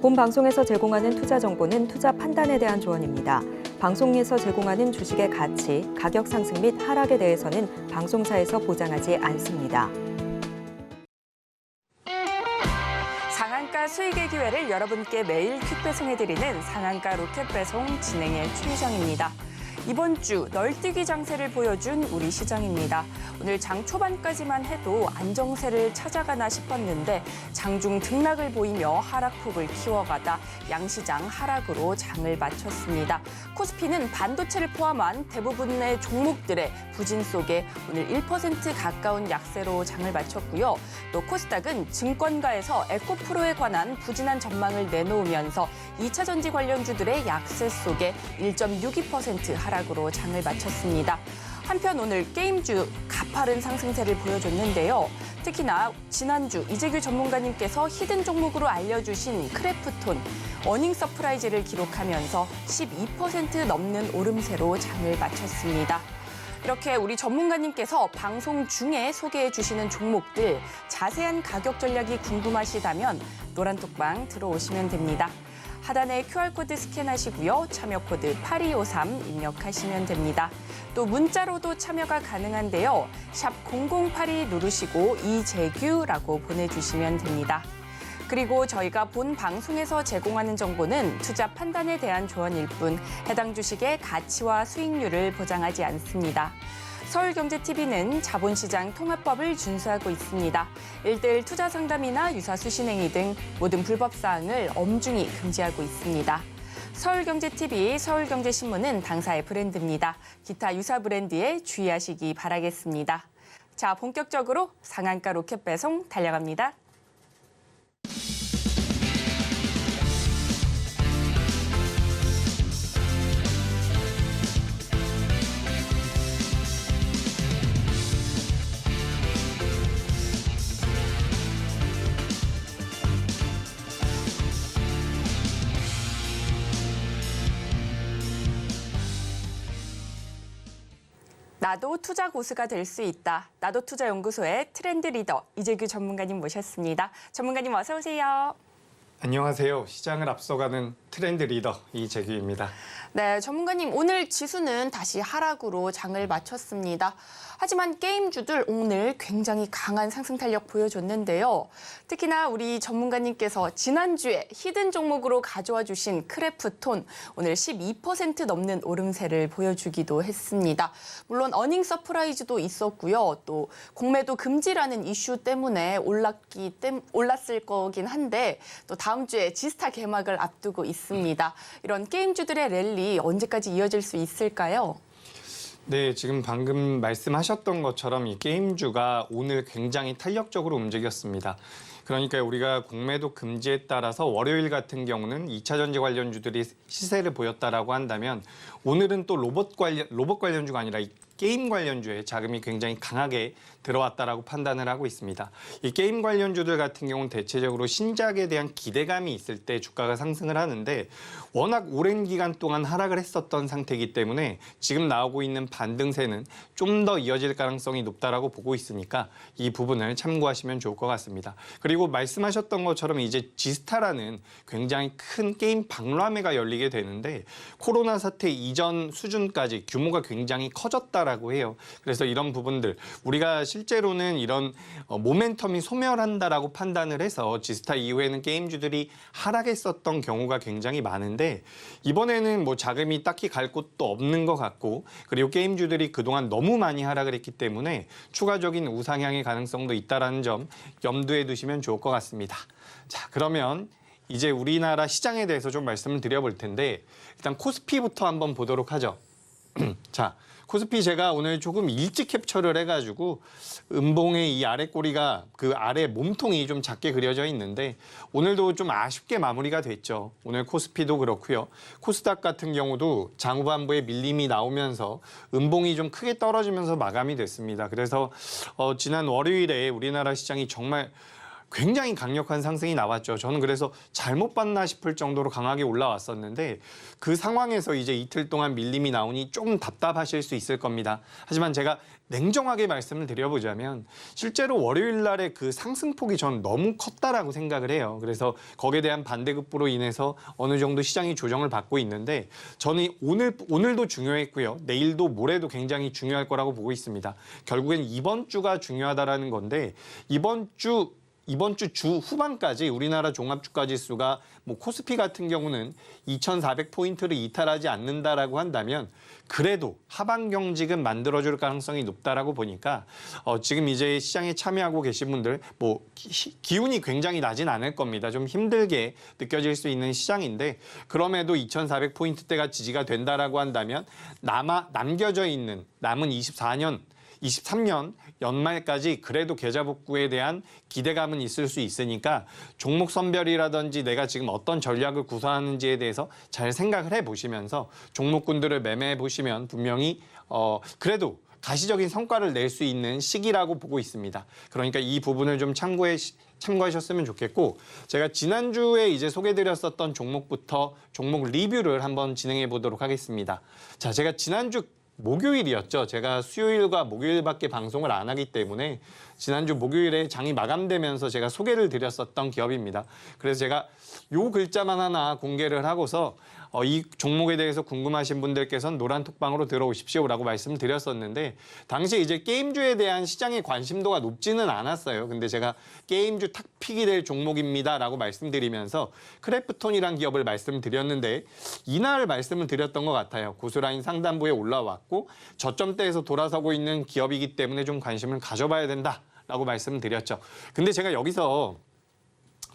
본 방송에서 제공하는 투자 정보는 투자 판단에 대한 조언입니다. 방송에서 제공하는 주식의 가치, 가격 상승 및 하락에 대해서는 방송사에서 보장하지 않습니다. 상한가 수익의 기회를 여러분께 매일 퀵 배송해드리는 상한가 로켓 배송 진행의 최희정입니다. 이번 주 널뛰기 장세를 보여준 우리 시장입니다. 오늘 장 초반까지만 해도 안정세를 찾아가나 싶었는데 장중 등락을 보이며 하락폭을 키워가다 양시장 하락으로 장을 마쳤습니다. 코스피는 반도체를 포함한 대부분의 종목들의 부진 속에 오늘 1% 가까운 약세로 장을 마쳤고요. 또 코스닥은 증권가에서 에코프로에 관한 부진한 전망을 내놓으면서 2차 전지 관련주들의 약세 속에 1.62% 하락으로 장을 마쳤습니다. 한편 오늘 게임주 가파른 상승세를 보여줬는데요. 특히나 지난주 이재규 전문가님께서 히든 종목으로 알려주신 크래프톤, 어닝 서프라이즈를 기록하면서 12% 넘는 오름세로 장을 마쳤습니다. 이렇게 우리 전문가님께서 방송 중에 소개해 주시는 종목들 자세한 가격 전략이 궁금하시다면 노란톡방 들어오시면 됩니다. 하단에 QR코드 스캔하시고요. 참여 코드 8253 입력하시면 됩니다. 또 문자로도 참여가 가능한데요. 샵 0082 누르시고 이재규라고 보내주시면 됩니다. 그리고 저희가 본 방송에서 제공하는 정보는 투자 판단에 대한 조언일 뿐 해당 주식의 가치와 수익률을 보장하지 않습니다. 서울경제TV는 자본시장 통합법을 준수하고 있습니다. 1:1 투자 상담이나 유사수 신행위 등 모든 불법 사항을 엄중히 금지하고 있습니다. 서울경제TV, 서울경제신문은 당사의 브랜드입니다. 기타 유사 브랜드에 주의하시기 바라겠습니다. 자, 본격적으로 상한가 로켓 배송 달려갑니다. 나도 투자 고수가 될 수 있다. 나도 투자 연구소의 트렌드 리더 이재규 전문가님 모셨습니다. 전문가님 어서 오세요. 안녕하세요. 시장을 앞서가는 트렌드 리더 이재규입니다. 네, 전문가님 오늘 지수는 다시 하락으로 장을 마쳤습니다. 하지만 게임주들 오늘 굉장히 강한 상승 탄력 보여줬는데요. 특히나 우리 전문가님께서 지난주에 히든 종목으로 가져와 주신 크래프톤 오늘 12% 넘는 오름세를 보여주기도 했습니다. 물론 어닝 서프라이즈도 있었고요. 또 공매도 금지라는 이슈 때문에 올랐을 거긴 한데 또 다음 주에 지스타 개막을 앞두고 있습니다. 이런 게임주들의 랠리 언제까지 이어질 수 있을까요? 네, 지금 방금 말씀하셨던 것처럼 이 게임주가 오늘 굉장히 탄력적으로 움직였습니다. 그러니까 우리가 공매도 금지에 따라서 월요일 같은 경우는 2차 전지 관련주들이 시세를 보였다라고 한다면 오늘은 또 로봇 관련주가 아니라 이 게임 관련주에 자금이 굉장히 강하게 들어왔다라고 판단을 하고 있습니다. 이 게임 관련주들 같은 경우는 대체적으로 신작에 대한 기대감이 있을 때 주가가 상승을 하는데 워낙 오랜 기간 동안 하락을 했었던 상태이기 때문에 지금 나오고 있는 반등세는 좀 더 이어질 가능성이 높다라고 보고 있으니까 이 부분을 참고하시면 좋을 것 같습니다. 그리고 말씀하셨던 것처럼 이제 지스타라는 굉장히 큰 게임 박람회가 열리게 되는데 코로나 사태 이전 수준까지 규모가 굉장히 커졌다라고 해요. 그래서 이런 부분들 우리가 실제로는 이런 모멘텀이 소멸한다라고 판단을 해서 지스타 이후에는 게임주들이 하락했었던 경우가 굉장히 많은데 이번에는 뭐 자금이 딱히 갈 곳도 없는 것 같고 그리고 게임주들이 그동안 너무 많이 하락을 했기 때문에 추가적인 우상향의 가능성도 있다는 점 염두에 두시면 좋을 것 같습니다. 자, 그러면 이제 우리나라 시장에 대해서 좀 말씀을 드려볼 텐데 일단 코스피부터 한번 보도록 하죠. 자, 코스피 제가 오늘 조금 일찍 캡처를 해가지고 음봉의 이 아래 꼬리가 그 아래 몸통이 좀 작게 그려져 있는데 오늘도 좀 아쉽게 마무리가 됐죠. 오늘 코스피도 그렇고요. 코스닥 같은 경우도 장후반부에 밀림이 나오면서 음봉이 좀 크게 떨어지면서 마감이 됐습니다. 그래서 지난 월요일에 우리나라 시장이 정말 굉장히 강력한 상승이 나왔죠. 저는 그래서 잘못 봤나 싶을 정도로 강하게 올라왔었는데 그 상황에서 이제 이틀 동안 밀림이 나오니 좀 답답하실 수 있을 겁니다. 하지만 제가 냉정하게 말씀을 드려보자면 실제로 월요일 날의 그 상승폭이 저는 너무 컸다라고 생각을 해요. 그래서 거기에 대한 반대급부로 인해서 어느 정도 시장이 조정을 받고 있는데 저는 오늘도 중요했고요. 내일도 모레도 굉장히 중요할 거라고 보고 있습니다. 결국엔 이번 주가 중요하다라는 건데 이번 주 후반까지 우리나라 종합주가지수가 뭐 코스피 같은 경우는 2,400포인트를 이탈하지 않는다라고 한다면 그래도 하방 경직은 만들어줄 가능성이 높다라고 보니까 지금 이제 시장에 참여하고 계신 분들 뭐 기운이 굉장히 나진 않을 겁니다. 좀 힘들게 느껴질 수 있는 시장인데 그럼에도 2,400포인트대가 지지가 된다라고 한다면 남겨져 있는 남은 23년 연말까지 그래도 계좌 복구에 대한 기대감은 있을 수 있으니까 종목 선별이라든지 내가 지금 어떤 전략을 구사하는지에 대해서 잘 생각을 해보시면서 종목군들을 매매해 보시면 분명히 그래도 가시적인 성과를 낼 수 있는 시기라고 보고 있습니다. 그러니까 이 부분을 좀 참고하셨으면 좋겠고 제가 지난주에 이제 소개드렸었던 종목부터 종목 리뷰를 한번 진행해 보도록 하겠습니다. 자, 제가 지난주 목요일이었죠. 제가 수요일과 목요일밖에 방송을 안 하기 때문에 지난주 목요일에 장이 마감되면서 제가 소개를 드렸었던 기업입니다. 그래서 제가 요 글자만 하나 공개를 하고서 이 종목에 대해서 궁금하신 분들께서는 노란톡방으로 들어오십시오라고 말씀을 드렸었는데 당시 이제 게임주에 대한 시장의 관심도가 높지는 않았어요. 근데 제가 게임주 탑픽이 될 종목입니다라고 말씀드리면서 크래프톤이란 기업을 말씀드렸는데 이날 말씀을 드렸던 것 같아요. 고스란히 상단부에 올라왔고 저점대에서 돌아서고 있는 기업이기 때문에 좀 관심을 가져봐야 된다라고 말씀을 드렸죠. 근데 제가 여기서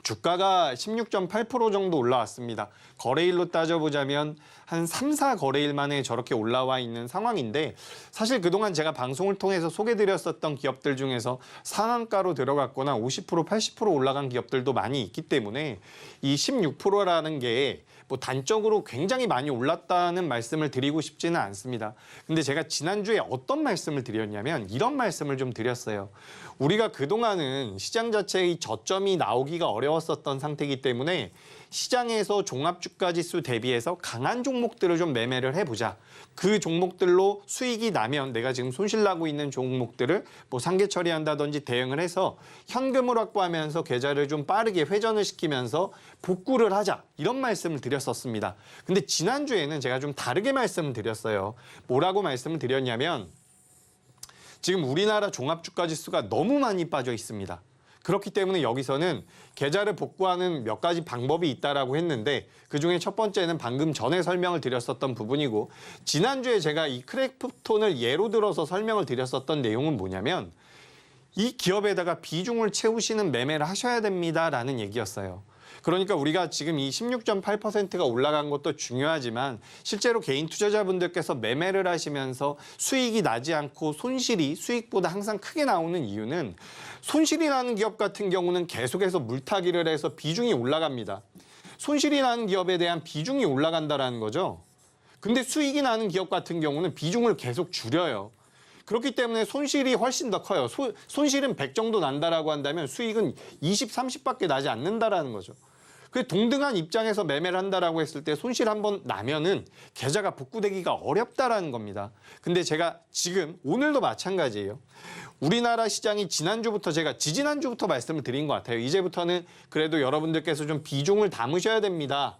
주가가 16.8% 정도 올라왔습니다. 거래일로 따져보자면 한 3, 4거래일 만에 저렇게 올라와 있는 상황인데 사실 그동안 제가 방송을 통해서 소개드렸었던 기업들 중에서 상한가로 들어갔거나 50%, 80% 올라간 기업들도 많이 있기 때문에 이 16%라는 게 뭐 단적으로 굉장히 많이 올랐다는 말씀을 드리고 싶지는 않습니다. 근데 제가 지난주에 어떤 말씀을 드렸냐면 이런 말씀을 좀 드렸어요. 우리가 그동안은 시장 자체의 저점이 나오기가 어려웠었던 상태이기 때문에 시장에서 종합주가지수 대비해서 강한 종목들을 좀 매매를 해보자. 그 종목들로 수익이 나면 내가 지금 손실나고 있는 종목들을 뭐 상계 처리한다든지 대응을 해서 현금을 확보하면서 계좌를 좀 빠르게 회전을 시키면서 복구를 하자. 이런 말씀을 드렸었습니다. 근데 지난주에는 제가 좀 다르게 말씀을 드렸어요. 뭐라고 말씀을 드렸냐면 지금 우리나라 종합주가지수가 너무 많이 빠져 있습니다. 그렇기 때문에 여기서는 계좌를 복구하는 몇 가지 방법이 있다라고 했는데 그중에 첫 번째는 방금 전에 설명을 드렸었던 부분이고 지난주에 제가 이 크래프톤을 예로 들어서 설명을 드렸었던 내용은 뭐냐면 이 기업에다가 비중을 채우시는 매매를 하셔야 됩니다라는 얘기였어요. 그러니까 우리가 지금 이 16.8%가 올라간 것도 중요하지만 실제로 개인 투자자분들께서 매매를 하시면서 수익이 나지 않고 손실이 수익보다 항상 크게 나오는 이유는 손실이 나는 기업 같은 경우는 계속해서 물타기를 해서 비중이 올라갑니다. 손실이 나는 기업에 대한 비중이 올라간다는 거죠. 근데 수익이 나는 기업 같은 경우는 비중을 계속 줄여요. 그렇기 때문에 손실이 훨씬 더 커요. 손실은 100 정도 난다라고 한다면 수익은 20, 30밖에 나지 않는다라는 거죠. 그 동등한 입장에서 매매를 한다라고 했을 때 손실 한번 나면은 계좌가 복구되기가 어렵다라는 겁니다. 근데 제가 지금 오늘도 마찬가지예요. 우리나라 시장이 지지난주부터 말씀을 드린 것 같아요. 이제부터는 그래도 여러분들께서 좀 비중을 담으셔야 됩니다.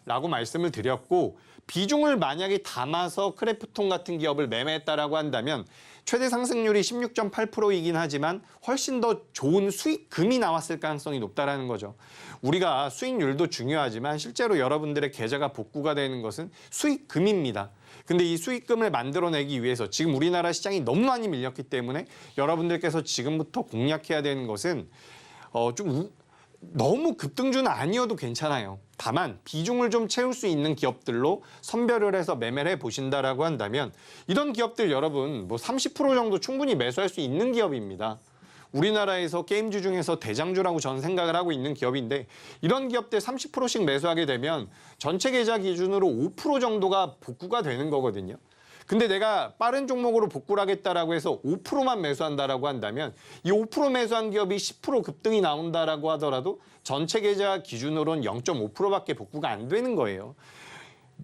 라고 말씀을 드렸고 비중을 만약에 담아서 크래프톤 같은 기업을 매매했다라고 한다면 최대 상승률이 16.8%이긴 하지만 훨씬 더 좋은 수익금이 나왔을 가능성이 높다라는 거죠. 우리가 수익률도 중요하지만 실제로 여러분들의 계좌가 복구가 되는 것은 수익금입니다. 근데 이 수익금을 만들어내기 위해서 지금 우리나라 시장이 너무 많이 밀렸기 때문에 여러분들께서 지금부터 공략해야 되는 것은 너무 급등주는 아니어도 괜찮아요. 다만 비중을 좀 채울 수 있는 기업들로 선별을 해서 매매를 해보신다라고 한다면 이런 기업들 여러분 뭐 30% 정도 충분히 매수할 수 있는 기업입니다. 우리나라에서 게임주 중에서 대장주라고 저는 생각을 하고 있는 기업인데 이런 기업들 30%씩 매수하게 되면 전체 계좌 기준으로 5% 정도가 복구가 되는 거거든요. 근데 내가 빠른 종목으로 복구를 하겠다라고 해서 5%만 매수한다라고 한다면 이 5% 매수한 기업이 10% 급등이 나온다라고 하더라도 전체 계좌 기준으로는 0.5%밖에 복구가 안 되는 거예요.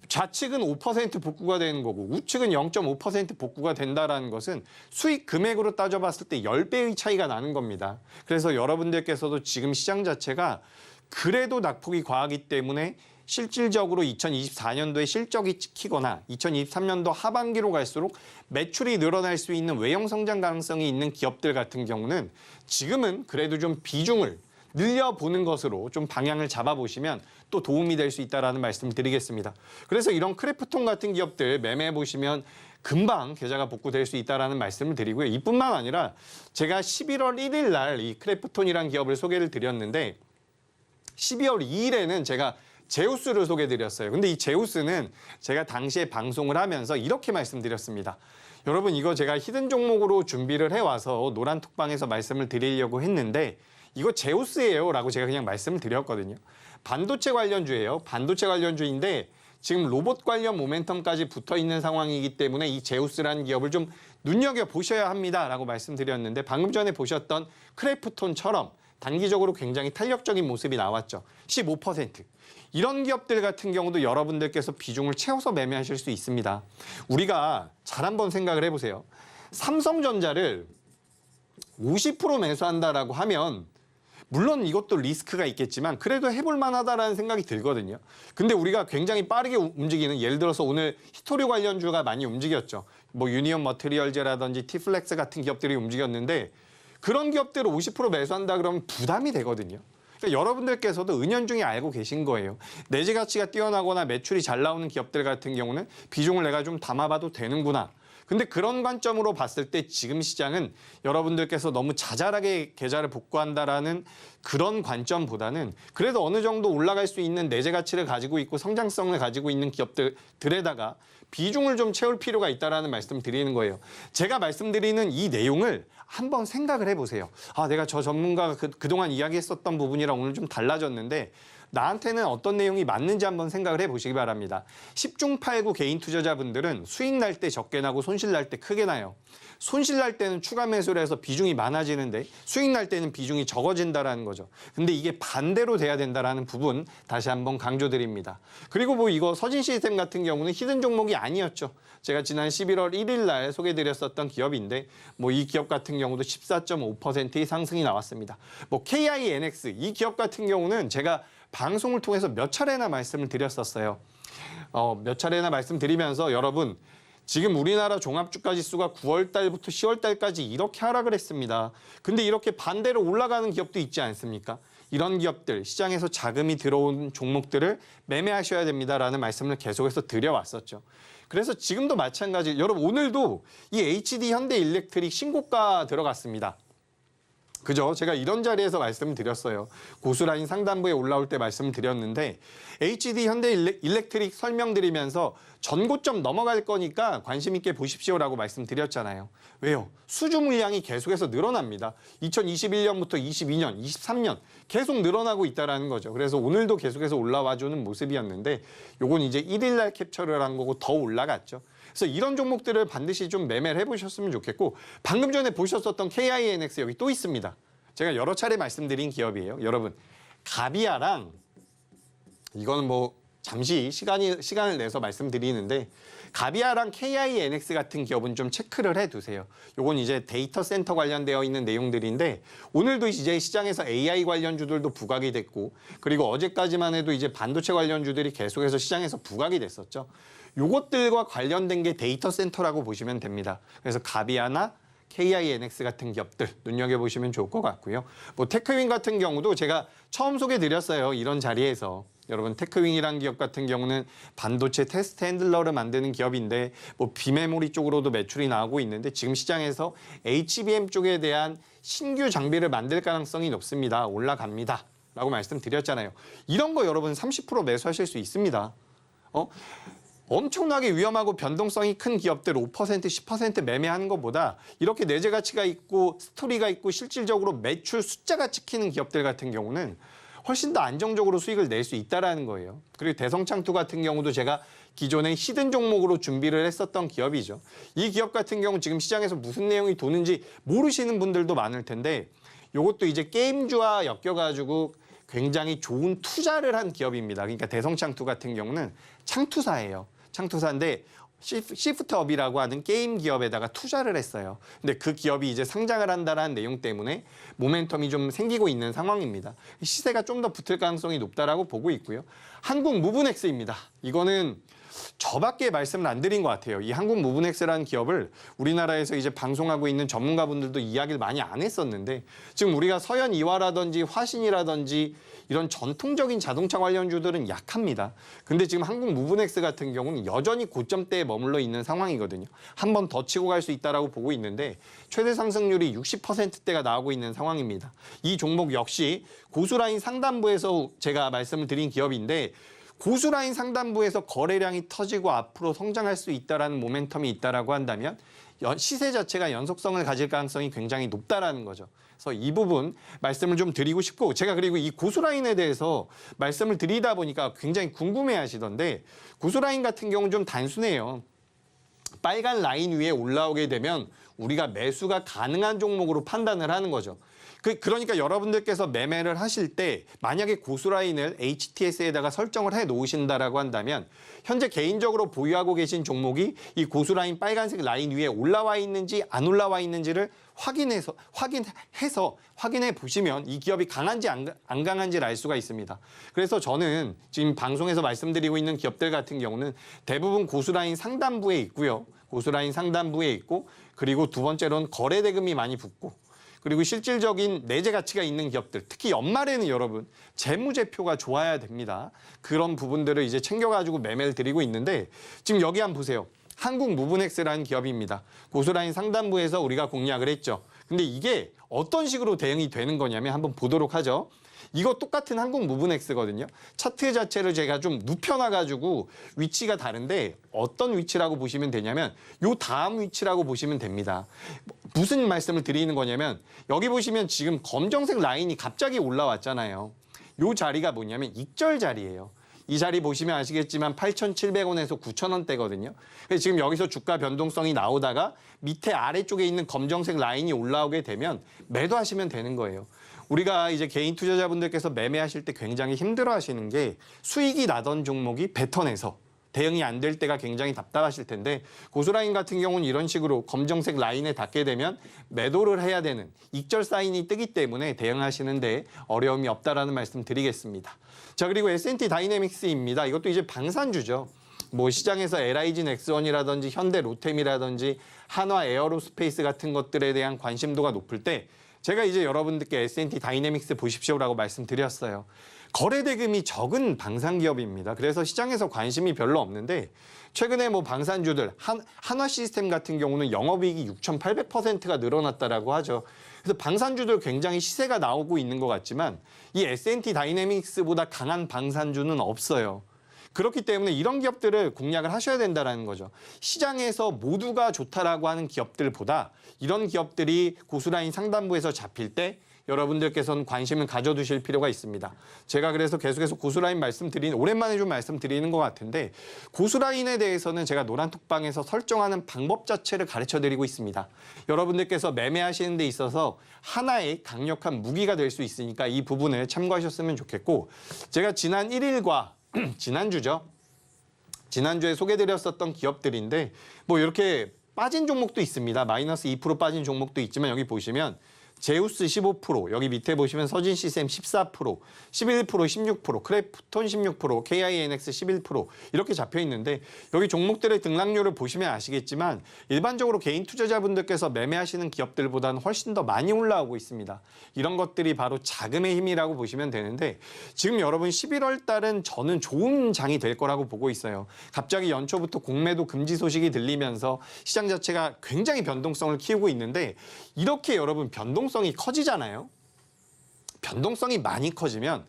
좌측은 5% 복구가 되는 거고 우측은 0.5% 복구가 된다라는 것은 수익 금액으로 따져봤을 때 10배의 차이가 나는 겁니다. 그래서 여러분들께서도 지금 시장 자체가 그래도 낙폭이 과하기 때문에 실질적으로 2024년도에 실적이 찍히거나 2023년도 하반기로 갈수록 매출이 늘어날 수 있는 외형 성장 가능성이 있는 기업들 같은 경우는 지금은 그래도 좀 비중을 늘려보는 것으로 좀 방향을 잡아보시면 또 도움이 될 수 있다는 말씀을 드리겠습니다. 그래서 이런 크래프톤 같은 기업들 매매해보시면 금방 계좌가 복구될 수 있다는 말씀을 드리고요. 이뿐만 아니라 제가 11월 1일 날 이 크래프톤이라는 기업을 소개를 드렸는데 12월 2일에는 제가 제우스를 소개드렸어요. 근데 이 제우스는 제가 당시에 방송을 하면서 이렇게 말씀드렸습니다. 여러분 이거 제가 히든 종목으로 준비를 해와서 노란톡방에서 말씀을 드리려고 했는데 이거 제우스예요 라고 제가 그냥 말씀을 드렸거든요. 반도체 관련주예요. 반도체 관련주인데 지금 로봇 관련 모멘텀까지 붙어 있는 상황이기 때문에 이 제우스라는 기업을 좀 눈여겨보셔야 합니다 라고 말씀드렸는데 방금 전에 보셨던 크래프톤처럼 단기적으로 굉장히 탄력적인 모습이 나왔죠. 15%. 이런 기업들 같은 경우도 여러분들께서 비중을 채워서 매매하실 수 있습니다. 우리가 잘 한번 생각을 해보세요. 삼성전자를 50% 매수한다라고 하면 물론 이것도 리스크가 있겠지만 그래도 해볼 만하다라는 생각이 들거든요. 근데 우리가 굉장히 빠르게 움직이는 예를 들어서 오늘 히토류 관련주가 많이 움직였죠. 뭐 유니온 머티리얼즈라든지 티플렉스 같은 기업들이 움직였는데 그런 기업들을 50% 매수한다 그러면 부담이 되거든요. 그러니까 여러분들께서도 은연중에 알고 계신 거예요. 내재 가치가 뛰어나거나 매출이 잘 나오는 기업들 같은 경우는 비중을 내가 좀 담아봐도 되는구나. 근데 그런 관점으로 봤을 때 지금 시장은 여러분들께서 너무 자잘하게 계좌를 복구한다라는 그런 관점보다는 그래도 어느 정도 올라갈 수 있는 내재 가치를 가지고 있고 성장성을 가지고 있는 기업들에다가 비중을 좀 채울 필요가 있다라는 말씀 드리는 거예요. 제가 말씀드리는 이 내용을 한번 생각을 해보세요. 아, 내가 저 전문가가 그동안 이야기했었던 부분이랑 오늘 좀 달라졌는데 나한테는 어떤 내용이 맞는지 한번 생각을 해보시기 바랍니다. 10중 8구 개인 투자자분들은 수익 날 때 적게 나고 손실 날 때 크게 나요. 손실 날 때는 추가 매수를 해서 비중이 많아지는데 수익 날 때는 비중이 적어진다라는 거죠. 근데 이게 반대로 돼야 된다라는 부분 다시 한번 강조드립니다. 그리고 뭐 이거 서진 시스템 같은 경우는 히든 종목이 아니었죠. 제가 지난 11월 1일 날 소개드렸었던 기업인데 뭐 이 기업 같은 경우도 14.5%의 상승이 나왔습니다. 뭐 KINX 이 기업 같은 경우는 제가 방송을 통해서 몇 차례나 말씀을 드렸었어요. 몇 차례나 말씀드리면서 여러분 지금 우리나라 종합주가지수가 9월 달부터 10월 달까지 이렇게 하락을 했습니다. 근데 이렇게 반대로 올라가는 기업도 있지 않습니까? 이런 기업들, 시장에서 자금이 들어온 종목들을 매매하셔야 됩니다라는 말씀을 계속해서 드려왔었죠. 그래서 지금도 마찬가지. 여러분 오늘도 이 HD 현대일렉트릭 신고가 들어갔습니다. 그죠? 제가 이런 자리에서 말씀을 드렸어요. 고수라인 상단부에 올라올 때 말씀을 드렸는데 HD 현대일렉트릭 설명드리면서 전고점 넘어갈 거니까 관심 있게 보십시오라고 말씀드렸잖아요. 왜요? 수주 물량이 계속해서 늘어납니다. 2021년부터 22년, 23년 계속 늘어나고 있다는 거죠. 그래서 오늘도 계속해서 올라와주는 모습이었는데 요건 이제 1일 날 캡처를 한 거고 더 올라갔죠. 그래서 이런 종목들을 반드시 좀 매매를 해보셨으면 좋겠고 방금 전에 보셨었던 KINX 여기 또 있습니다. 제가 여러 차례 말씀드린 기업이에요. 여러분 가비아랑 이거는 뭐 잠시 시간을 내서 말씀드리는데 가비아랑 KINX 같은 기업은 좀 체크를 해두세요. 요건 이제 데이터 센터 관련되어 있는 내용들인데 오늘도 이제 시장에서 AI 관련주들도 부각이 됐고 그리고 어제까지만 해도 이제 반도체 관련주들이 계속해서 시장에서 부각이 됐었죠. 요것들과 관련된 게 데이터 센터라고 보시면 됩니다. 그래서 가비아나 KINX 같은 기업들 눈여겨보시면 좋을 것 같고요. 뭐 테크윈 같은 경우도 제가 처음 소개드렸어요. 이런 자리에서. 여러분 테크윈이라는 기업 같은 경우는 반도체 테스트 핸들러를 만드는 기업인데 뭐 비메모리 쪽으로도 매출이 나오고 있는데 지금 시장에서 HBM 쪽에 대한 신규 장비를 만들 가능성이 높습니다. 올라갑니다. 라고 말씀드렸잖아요. 이런 거 여러분 30% 매수하실 수 있습니다. 엄청나게 위험하고 변동성이 큰 기업들 5%, 10% 매매하는 것보다 이렇게 내재 가치가 있고 스토리가 있고 실질적으로 매출 숫자가 찍히는 기업들 같은 경우는 훨씬 더 안정적으로 수익을 낼 수 있다는 거예요. 그리고 대성창투 같은 경우도 제가 기존에 히든 종목으로 준비를 했었던 기업이죠. 이 기업 같은 경우 지금 시장에서 무슨 내용이 도는지 모르시는 분들도 많을 텐데 이것도 이제 게임주와 엮여가지고 굉장히 좋은 투자를 한 기업입니다. 그러니까 대성창투 같은 경우는 창투사예요. 창투사인데 시프트업이라고 하는 게임 기업에다가 투자를 했어요. 근데 그 기업이 이제 상장을 한다는 내용 때문에 모멘텀이 좀 생기고 있는 상황입니다. 시세가 좀 더 붙을 가능성이 높다라고 보고 있고요. 한국무브넥스입니다. 이거는 저밖에 말씀을 안 드린 것 같아요. 이 한국무브넥스라는 기업을 우리나라에서 이제 방송하고 있는 전문가분들도 이야기를 많이 안 했었는데 지금 우리가 서현이화라든지 화신이라든지 이런 전통적인 자동차 관련주들은 약합니다. 근데 지금 한국무브넥스 같은 경우는 여전히 고점대에 머물러 있는 상황이거든요. 한 번 더 치고 갈 수 있다라고 보고 있는데 최대 상승률이 60%대가 나오고 있는 상황입니다. 이 종목 역시 고수라인 상단부에서 제가 말씀을 드린 기업인데 고수라인 상단부에서 거래량이 터지고 앞으로 성장할 수 있다라는 모멘텀이 있다라고 한다면 시세 자체가 연속성을 가질 가능성이 굉장히 높다라는 거죠. 그래서 이 부분 말씀을 좀 드리고 싶고 제가 그리고 이 고수라인에 대해서 말씀을 드리다 보니까 굉장히 궁금해하시던데 고수라인 같은 경우는 좀 단순해요. 빨간 라인 위에 올라오게 되면 우리가 매수가 가능한 종목으로 판단을 하는 거죠. 그러니까 여러분들께서 매매를 하실 때 만약에 고수라인을 HTS에다가 설정을 해 놓으신다라고 한다면 현재 개인적으로 보유하고 계신 종목이 이 고수라인 빨간색 라인 위에 올라와 있는지 안 올라와 있는지를 확인해 보시면 이 기업이 강한지 안 강한지를 알 수가 있습니다. 그래서 저는 지금 방송에서 말씀드리고 있는 기업들 같은 경우는 대부분 고수라인 상단부에 있고요. 고수라인 상단부에 있고 그리고 두 번째로는 거래 대금이 많이 붙고 그리고 실질적인 내재 가치가 있는 기업들, 특히 연말에는 여러분 재무제표가 좋아야 됩니다. 그런 부분들을 이제 챙겨가지고 매매를 드리고 있는데 지금 여기 한번 보세요. 한국무브넥스라는 기업입니다. 고수라인 상단부에서 우리가 공략을 했죠. 근데 이게 어떤 식으로 대응이 되는 거냐면 한번 보도록 하죠. 이거 똑같은 한국무브넥스거든요. 차트 자체를 제가 좀 눕혀놔가지고 위치가 다른데 어떤 위치라고 보시면 되냐면 요 다음 위치라고 보시면 됩니다. 무슨 말씀을 드리는 거냐면 여기 보시면 지금 검정색 라인이 갑자기 올라왔잖아요. 요 자리가 뭐냐면 익절 자리예요. 이 자리 보시면 아시겠지만 8,700원에서 9,000원대거든요. 그래서 지금 여기서 주가 변동성이 나오다가 밑에 아래쪽에 있는 검정색 라인이 올라오게 되면 매도하시면 되는 거예요. 우리가 이제 개인 투자자분들께서 매매하실 때 굉장히 힘들어 하시는 게 수익이 나던 종목이 뱉어내서 대응이 안 될 때가 굉장히 답답하실 텐데 고수라인 같은 경우는 이런 식으로 검정색 라인에 닿게 되면 매도를 해야 되는 익절 사인이 뜨기 때문에 대응하시는데 어려움이 없다라는 말씀 드리겠습니다. 자, 그리고 S&T 다이내믹스입니다. 이것도 이제 방산주죠. 뭐 시장에서 LIG 넥스원이라든지 현대 로템이라든지 한화 에어로스페이스 같은 것들에 대한 관심도가 높을 때 제가 이제 여러분들께 S&T 다이내믹스 보십시오라고 말씀드렸어요. 거래 대금이 적은 방산 기업입니다. 그래서 시장에서 관심이 별로 없는데 최근에 뭐 방산주들 한화 시스템 같은 경우는 영업이익이 6,800%가 늘어났다라고 하죠. 그래서 방산주들 굉장히 시세가 나오고 있는 것 같지만 이 S&T 다이내믹스보다 강한 방산주는 없어요. 그렇기 때문에 이런 기업들을 공략을 하셔야 된다는 거죠. 시장에서 모두가 좋다라고 하는 기업들보다 이런 기업들이 고수라인 상단부에서 잡힐 때 여러분들께서는 관심을 가져두실 필요가 있습니다. 제가 그래서 계속해서 고수라인 오랜만에 좀 말씀드리는 것 같은데 고수라인에 대해서는 제가 노란톡방에서 설정하는 방법 자체를 가르쳐드리고 있습니다. 여러분들께서 매매하시는 데 있어서 하나의 강력한 무기가 될 수 있으니까 이 부분을 참고하셨으면 좋겠고 제가 지난 1일과 지난주에 소개드렸었던 기업들인데 뭐 이렇게 빠진 종목도 있습니다. 마이너스 2% 빠진 종목도 있지만 여기 보시면 제우스 15%, 여기 밑에 보시면 서진시스템 14%, 11%, 16%, 크래프톤 16%, KINX 11% 이렇게 잡혀 있는데 여기 종목들의 등락률을 보시면 아시겠지만 일반적으로 개인 투자자분들께서 매매하시는 기업들보다는 훨씬 더 많이 올라오고 있습니다. 이런 것들이 바로 자금의 힘이라고 보시면 되는데 지금 여러분 11월 달은 저는 좋은 장이 될 거라고 보고 있어요. 갑자기 연초부터 공매도 금지 소식이 들리면서 시장 자체가 굉장히 변동성을 키우고 있는데 이렇게 여러분 변동성이 커지잖아요. 변동성이 많이 커지면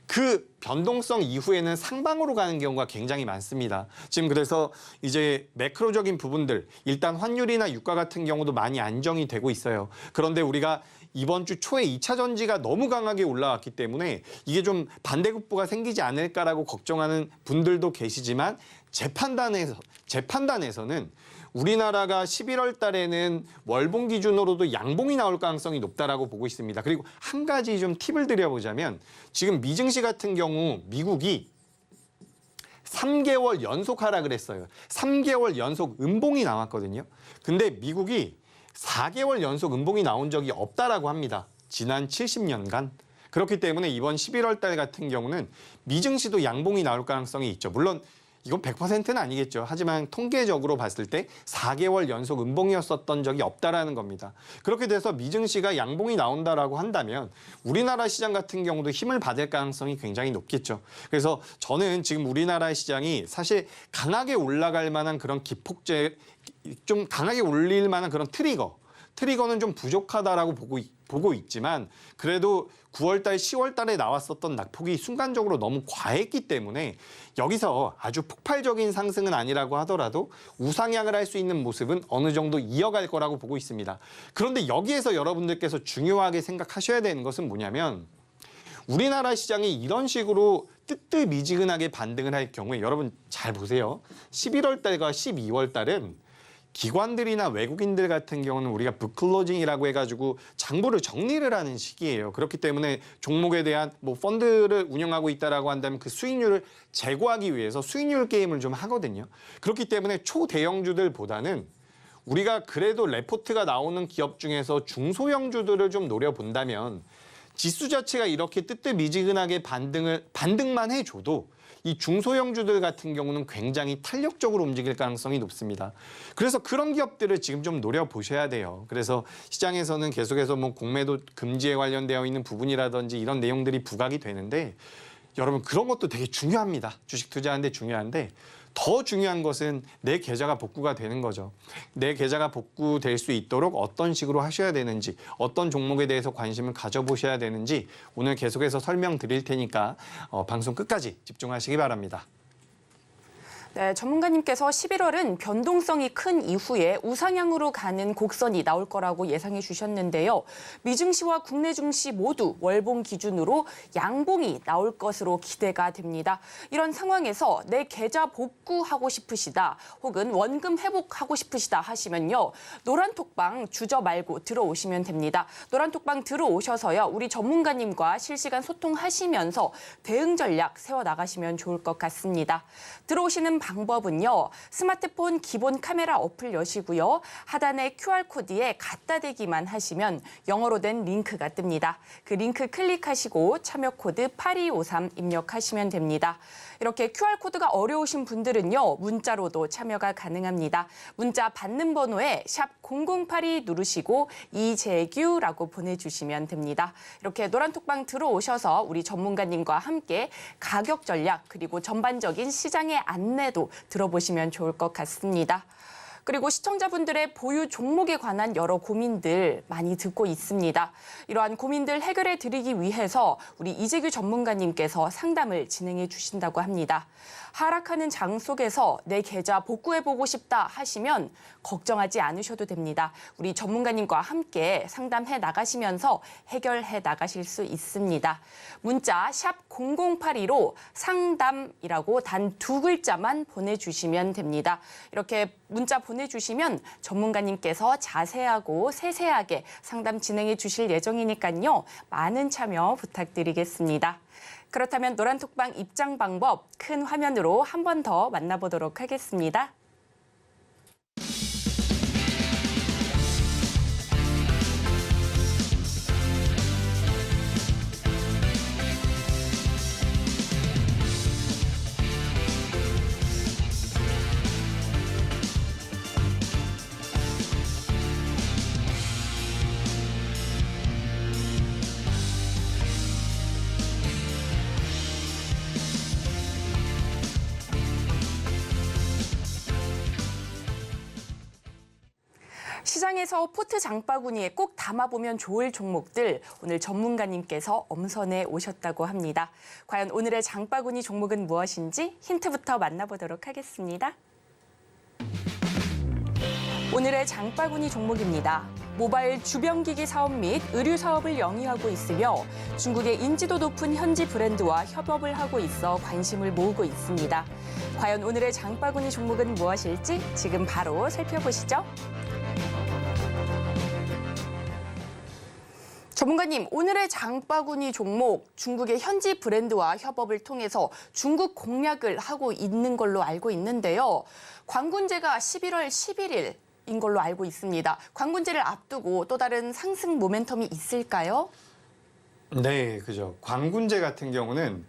그 변동성 이후에는 상방으로 가는 경우가 굉장히 많습니다. 지금 그래서 이제 매크로적인 부분들 일단 환율이나 유가 같은 경우도 많이 안정이 되고 있어요. 그런데 우리가 이번 주 초에 2차 전지가 너무 강하게 올라왔기 때문에 이게 좀 반대급부가 생기지 않을까라고 걱정하는 분들도 계시지만 제 판단에서는 우리나라가 11월 달에는 월봉 기준으로도 양봉이 나올 가능성이 높다라고 보고 있습니다. 그리고 한 가지 좀 팁을 드려보자면 지금 미증시 같은 경우 미국이 3개월 연속 하락을 했어요. 3개월 연속 음봉이 나왔거든요. 근데 미국이 4개월 연속 음봉이 나온 적이 없다라고 합니다. 지난 70년간. 그렇기 때문에 이번 11월 달 같은 경우는 미증시도 양봉이 나올 가능성이 있죠. 물론 이건 100%는 아니겠죠. 하지만 통계적으로 봤을 때 4개월 연속 음봉이었었던 적이 없다라는 겁니다. 그렇게 돼서 미증시가 양봉이 나온다라고 한다면 우리나라 시장 같은 경우도 힘을 받을 가능성이 굉장히 높겠죠. 그래서 저는 지금 우리나라 시장이 사실 강하게 올라갈 만한 그런 기폭제, 좀 강하게 올릴 만한 그런 트리거는 좀 부족하다라고 보고 있지만 그래도 9월 달, 10월 달에 나왔었던 낙폭이 순간적으로 너무 과했기 때문에 여기서 아주 폭발적인 상승은 아니라고 하더라도 우상향을 할 수 있는 모습은 어느 정도 이어갈 거라고 보고 있습니다. 그런데 여기에서 여러분들께서 중요하게 생각하셔야 되는 것은 뭐냐면 우리나라 시장이 이런 식으로 뜨뜻미지근하게 반등을 할 경우에 여러분 잘 보세요. 11월 달과 12월 달은 기관들이나 외국인들 같은 경우는 우리가 북클로징이라고 해가지고 장부를 정리를 하는 시기예요. 그렇기 때문에 종목에 대한 뭐 펀드를 운영하고 있다라고 한다면 그 수익률을 제고하기 위해서 수익률 게임을 좀 하거든요. 그렇기 때문에 초대형주들보다는 우리가 그래도 레포트가 나오는 기업 중에서 중소형주들을 좀 노려본다면 지수 자체가 이렇게 뜨뜻미지근하게 반등만 해줘도 이 중소형주들 같은 경우는 굉장히 탄력적으로 움직일 가능성이 높습니다. 그래서 그런 기업들을 지금 좀 노려보셔야 돼요. 그래서 시장에서는 계속해서 뭐 공매도 금지에 관련되어 있는 부분이라든지 이런 내용들이 부각이 되는데 여러분 그런 것도 되게 중요합니다. 주식 투자하는데 중요한데 더 중요한 것은 내 계좌가 복구가 되는 거죠. 내 계좌가 복구될 수 있도록 어떤 식으로 하셔야 되는지, 어떤 종목에 대해서 관심을 가져보셔야 되는지 오늘 계속해서 설명드릴 테니까 방송 끝까지 집중하시기 바랍니다. 네, 전문가님께서 11월은 변동성이 큰 이후에 우상향으로 가는 곡선이 나올 거라고 예상해 주셨는데요. 미증시와 국내 증시 모두 월봉 기준으로 양봉이 나올 것으로 기대가 됩니다. 이런 상황에서 내 계좌 복구하고 싶으시다 혹은 원금 회복하고 싶으시다 하시면요. 노란톡방 주저 말고 들어오시면 됩니다. 노란톡방 들어오셔서요. 우리 전문가님과 실시간 소통하시면서 대응 전략 세워나가시면 좋을 것 같습니다. 들어오시는 방법은요. 스마트폰 기본 카메라 어플 여시고요. 하단의 QR코드에 갖다 대기만 하시면 영어로 된 링크가 뜹니다. 그 링크 클릭하시고 참여 코드 8253 입력하시면 됩니다. 이렇게 QR코드가 어려우신 분들은요. 문자로도 참여가 가능합니다. 문자 받는 번호에 샵 0082 누르시고 이재규라고 보내주시면 됩니다. 이렇게 노란톡방 들어오셔서 우리 전문가님과 함께 가격 전략 그리고 전반적인 시장의 안내도 들어보시면 좋을 것 같습니다. 그리고 시청자분들의 보유 종목에 관한 여러 고민들 많이 듣고 있습니다. 이러한 고민들 해결해 드리기 위해서 우리 이재규 전문가님께서 상담을 진행해 주신다고 합니다. 하락하는 장 속에서 내 계좌 복구해보고 싶다 하시면 걱정하지 않으셔도 됩니다. 우리 전문가님과 함께 상담해 나가시면서 해결해 나가실 수 있습니다. 문자 샵 0082로 상담이라고 단 2글자만 보내주시면 됩니다. 이렇게 문자 보내주시면 전문가님께서 자세하고 세세하게 상담 진행해 주실 예정이니까요. 많은 참여 부탁드리겠습니다. 그렇다면 노란톡방 입장 방법 큰 화면으로 한 번 더 만나보도록 하겠습니다. 시장에서 포트 장바구니에 꼭 담아보면 좋을 종목들 오늘 전문가님께서 엄선해 오셨다고 합니다. 과연 오늘의 장바구니 종목은 무엇인지 힌트부터 만나보도록 하겠습니다. 오늘의 장바구니 종목입니다. 모바일 주변기기 사업 및 의류 사업을 영위하고 있으며 중국의 인지도 높은 현지 브랜드와 협업을 하고 있어 관심을 모으고 있습니다. 과연 오늘의 장바구니 종목은 무엇일지 지금 바로 살펴보시죠. 전문가님, 오늘의 장바구니 종목, 중국의 현지 브랜드와 협업을 통해서 중국 공략을 하고 있는 걸로 알고 있는데요. 광군제가 11월 11일인 걸로 알고 있습니다. 광군제를 앞두고 또 다른 상승 모멘텀이 있을까요? 네, 그죠. 광군제 같은 경우는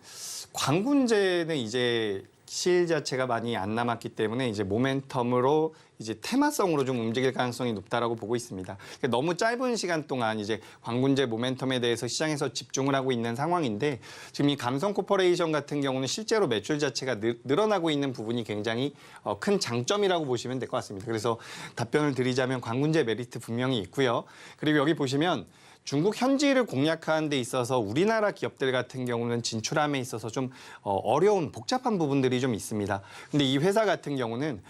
광군제는 이제 실 자체가 많이 안 남았기 때문에 이제 모멘텀으로 이제 테마성으로 좀 움직일 가능성이 높다라고 보고 있습니다. 그러니까 너무 짧은 시간 동안 이제 광군제 모멘텀에 대해서 시장에서 집중을 하고 있는 상황인데 지금 이 감성 코퍼레이션 같은 경우는 실제로 매출 자체가 늘어나고 있는 부분이 굉장히 큰 장점이라고 보시면 될 것 같습니다. 그래서 답변을 드리자면 광군제 메리트 분명히 있고요. 그리고 여기 보시면 중국 현지를 공략하는 데 있어서 우리나라 기업들 같은 경우는 진출함에 있어서 좀 어려운 복잡한 부분들이 좀 있습니다. 근데 이 회사 같은 경우는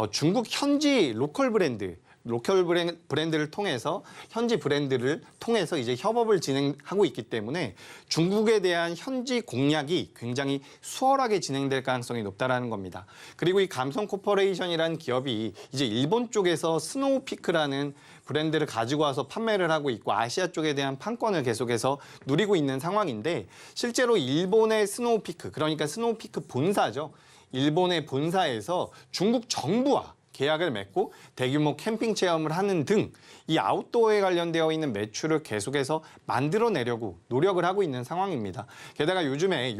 중국 현지 로컬 브랜드를 통해서 현지 브랜드를 통해서 이제 협업을 진행하고 있기 때문에 중국에 대한 현지 공략이 굉장히 수월하게 진행될 가능성이 높다라는 겁니다. 그리고 이 감성 코퍼레이션이라는 기업이 이제 일본 쪽에서 스노우피크라는 브랜드를 가지고 와서 판매를 하고 있고 아시아 쪽에 대한 판권을 계속해서 누리고 있는 상황인데 실제로 일본의 스노우피크, 그러니까 스노우피크 본사죠. 일본의 본사에서 중국 정부와 계약을 맺고 대규모 캠핑 체험을 하는 등 이 아웃도어에 관련되어 있는 매출을 계속해서 만들어내려고 노력을 하고 있는 상황입니다. 게다가 요즘에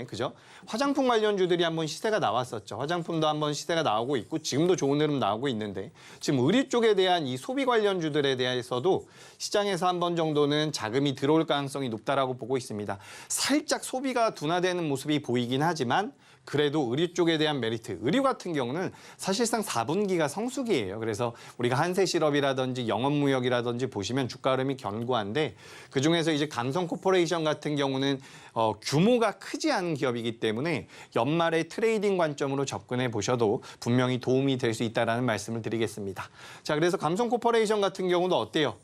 그죠? 화장품 관련주들이 한번 시세가 나왔었죠. 화장품도 한번 시세가 나오고 있고 지금도 좋은 흐름 나오고 있는데 지금 의류 쪽에 대한 이 소비 관련주들에 대해서도 시장에서 한 번 정도는 자금이 들어올 가능성이 높다라고 보고 있습니다. 살짝 소비가 둔화되는 모습이 보이긴 하지만 그래도 의류 쪽에 대한 메리트, 의류 같은 경우는 사실상 4분기가 성수기예요. 그래서 우리가 한세실업이라든지 영업무역이라든지 보시면 주가 흐름이 견고한데 그중에서 이제 감성 코퍼레이션 같은 경우는 규모가 크지 않은 기업이기 때문에 연말에 트레이딩 관점으로 접근해 보셔도 분명히 도움이 될 수 있다는 말씀을 드리겠습니다. 자, 그래서 감성 코퍼레이션 같은 경우도 어때요?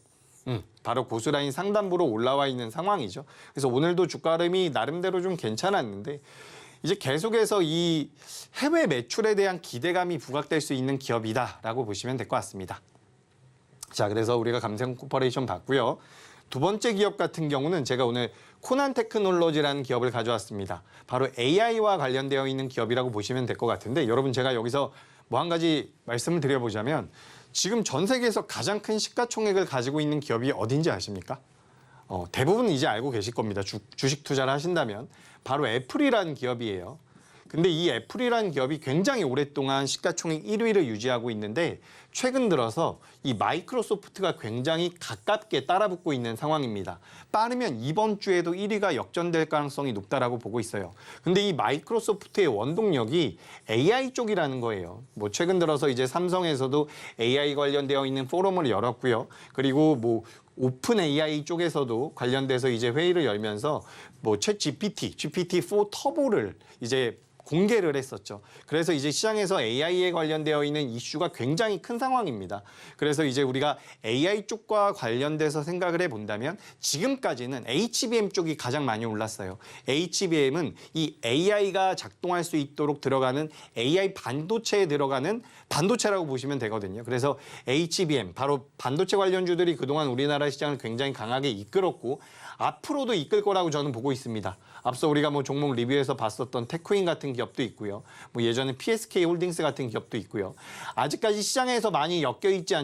바로 고스란히 상단부로 올라와 있는 상황이죠. 그래서 오늘도 주가 흐름이 나름대로 좀 괜찮았는데 이제 계속해서 이 해외 매출에 대한 기대감이 부각될 수 있는 기업이다라고 보시면 될 것 같습니다. 자, 그래서 우리가 감성 코퍼레이션 봤고요. 두 번째 기업 같은 경우는 제가 오늘 코난 테크놀로지라는 기업을 가져왔습니다. 바로 AI와 관련되어 있는 기업이라고 보시면 될 것 같은데 여러분 제가 여기서 뭐 한 가지 말씀을 드려보자면 지금 전 세계에서 가장 큰 시가총액을 가지고 있는 기업이 어딘지 아십니까? 대부분 이제 알고 계실 겁니다. 주식 투자를 하신다면 바로 애플이라는 기업이에요. 근데 이 애플이라는 기업이 굉장히 오랫동안 시가총액 1위를 유지하고 있는데 최근 들어서 이 마이크로소프트가 굉장히 가깝게 따라붙고 있는 상황입니다. 빠르면 이번 주에도 1위가 역전될 가능성이 높다라고 보고 있어요. 근데 이 마이크로소프트의 원동력이 AI 쪽이라는 거예요. 뭐 최근 들어서 이제 삼성에서도 AI 관련되어 있는 포럼을 열었고요. 그리고 오픈 AI 쪽에서도 관련돼서 이제 회의를 열면서 챗 GPT-4 터보를 이제 공개를 했었죠. 그래서 이제 시장에서 AI에 관련되어 있는 이슈가 굉장히 큰 상황입니다. 그래서 이제 우리가 AI 쪽과 관련돼서 생각을 해본다면 지금까지는 HBM 쪽이 가장 많이 올랐어요. HBM은 이 AI가 작동할 수 있도록 들어가는 AI 반도체에 들어가는 반도체라고 보시면 되거든요. 그래서 HBM, 바로 반도체 관련주들이 그동안 우리나라 시장을 굉장히 강하게 이끌었고 앞으로도 이끌 거라고 저는 보고 있습니다. 앞서 우리가 종목 리뷰에서 봤었던 테크인 같은 기업도 있고요. 예전에 PSK 홀딩스 같은 기업도 있고요. 아직까지 시장에서 많이 엮여있진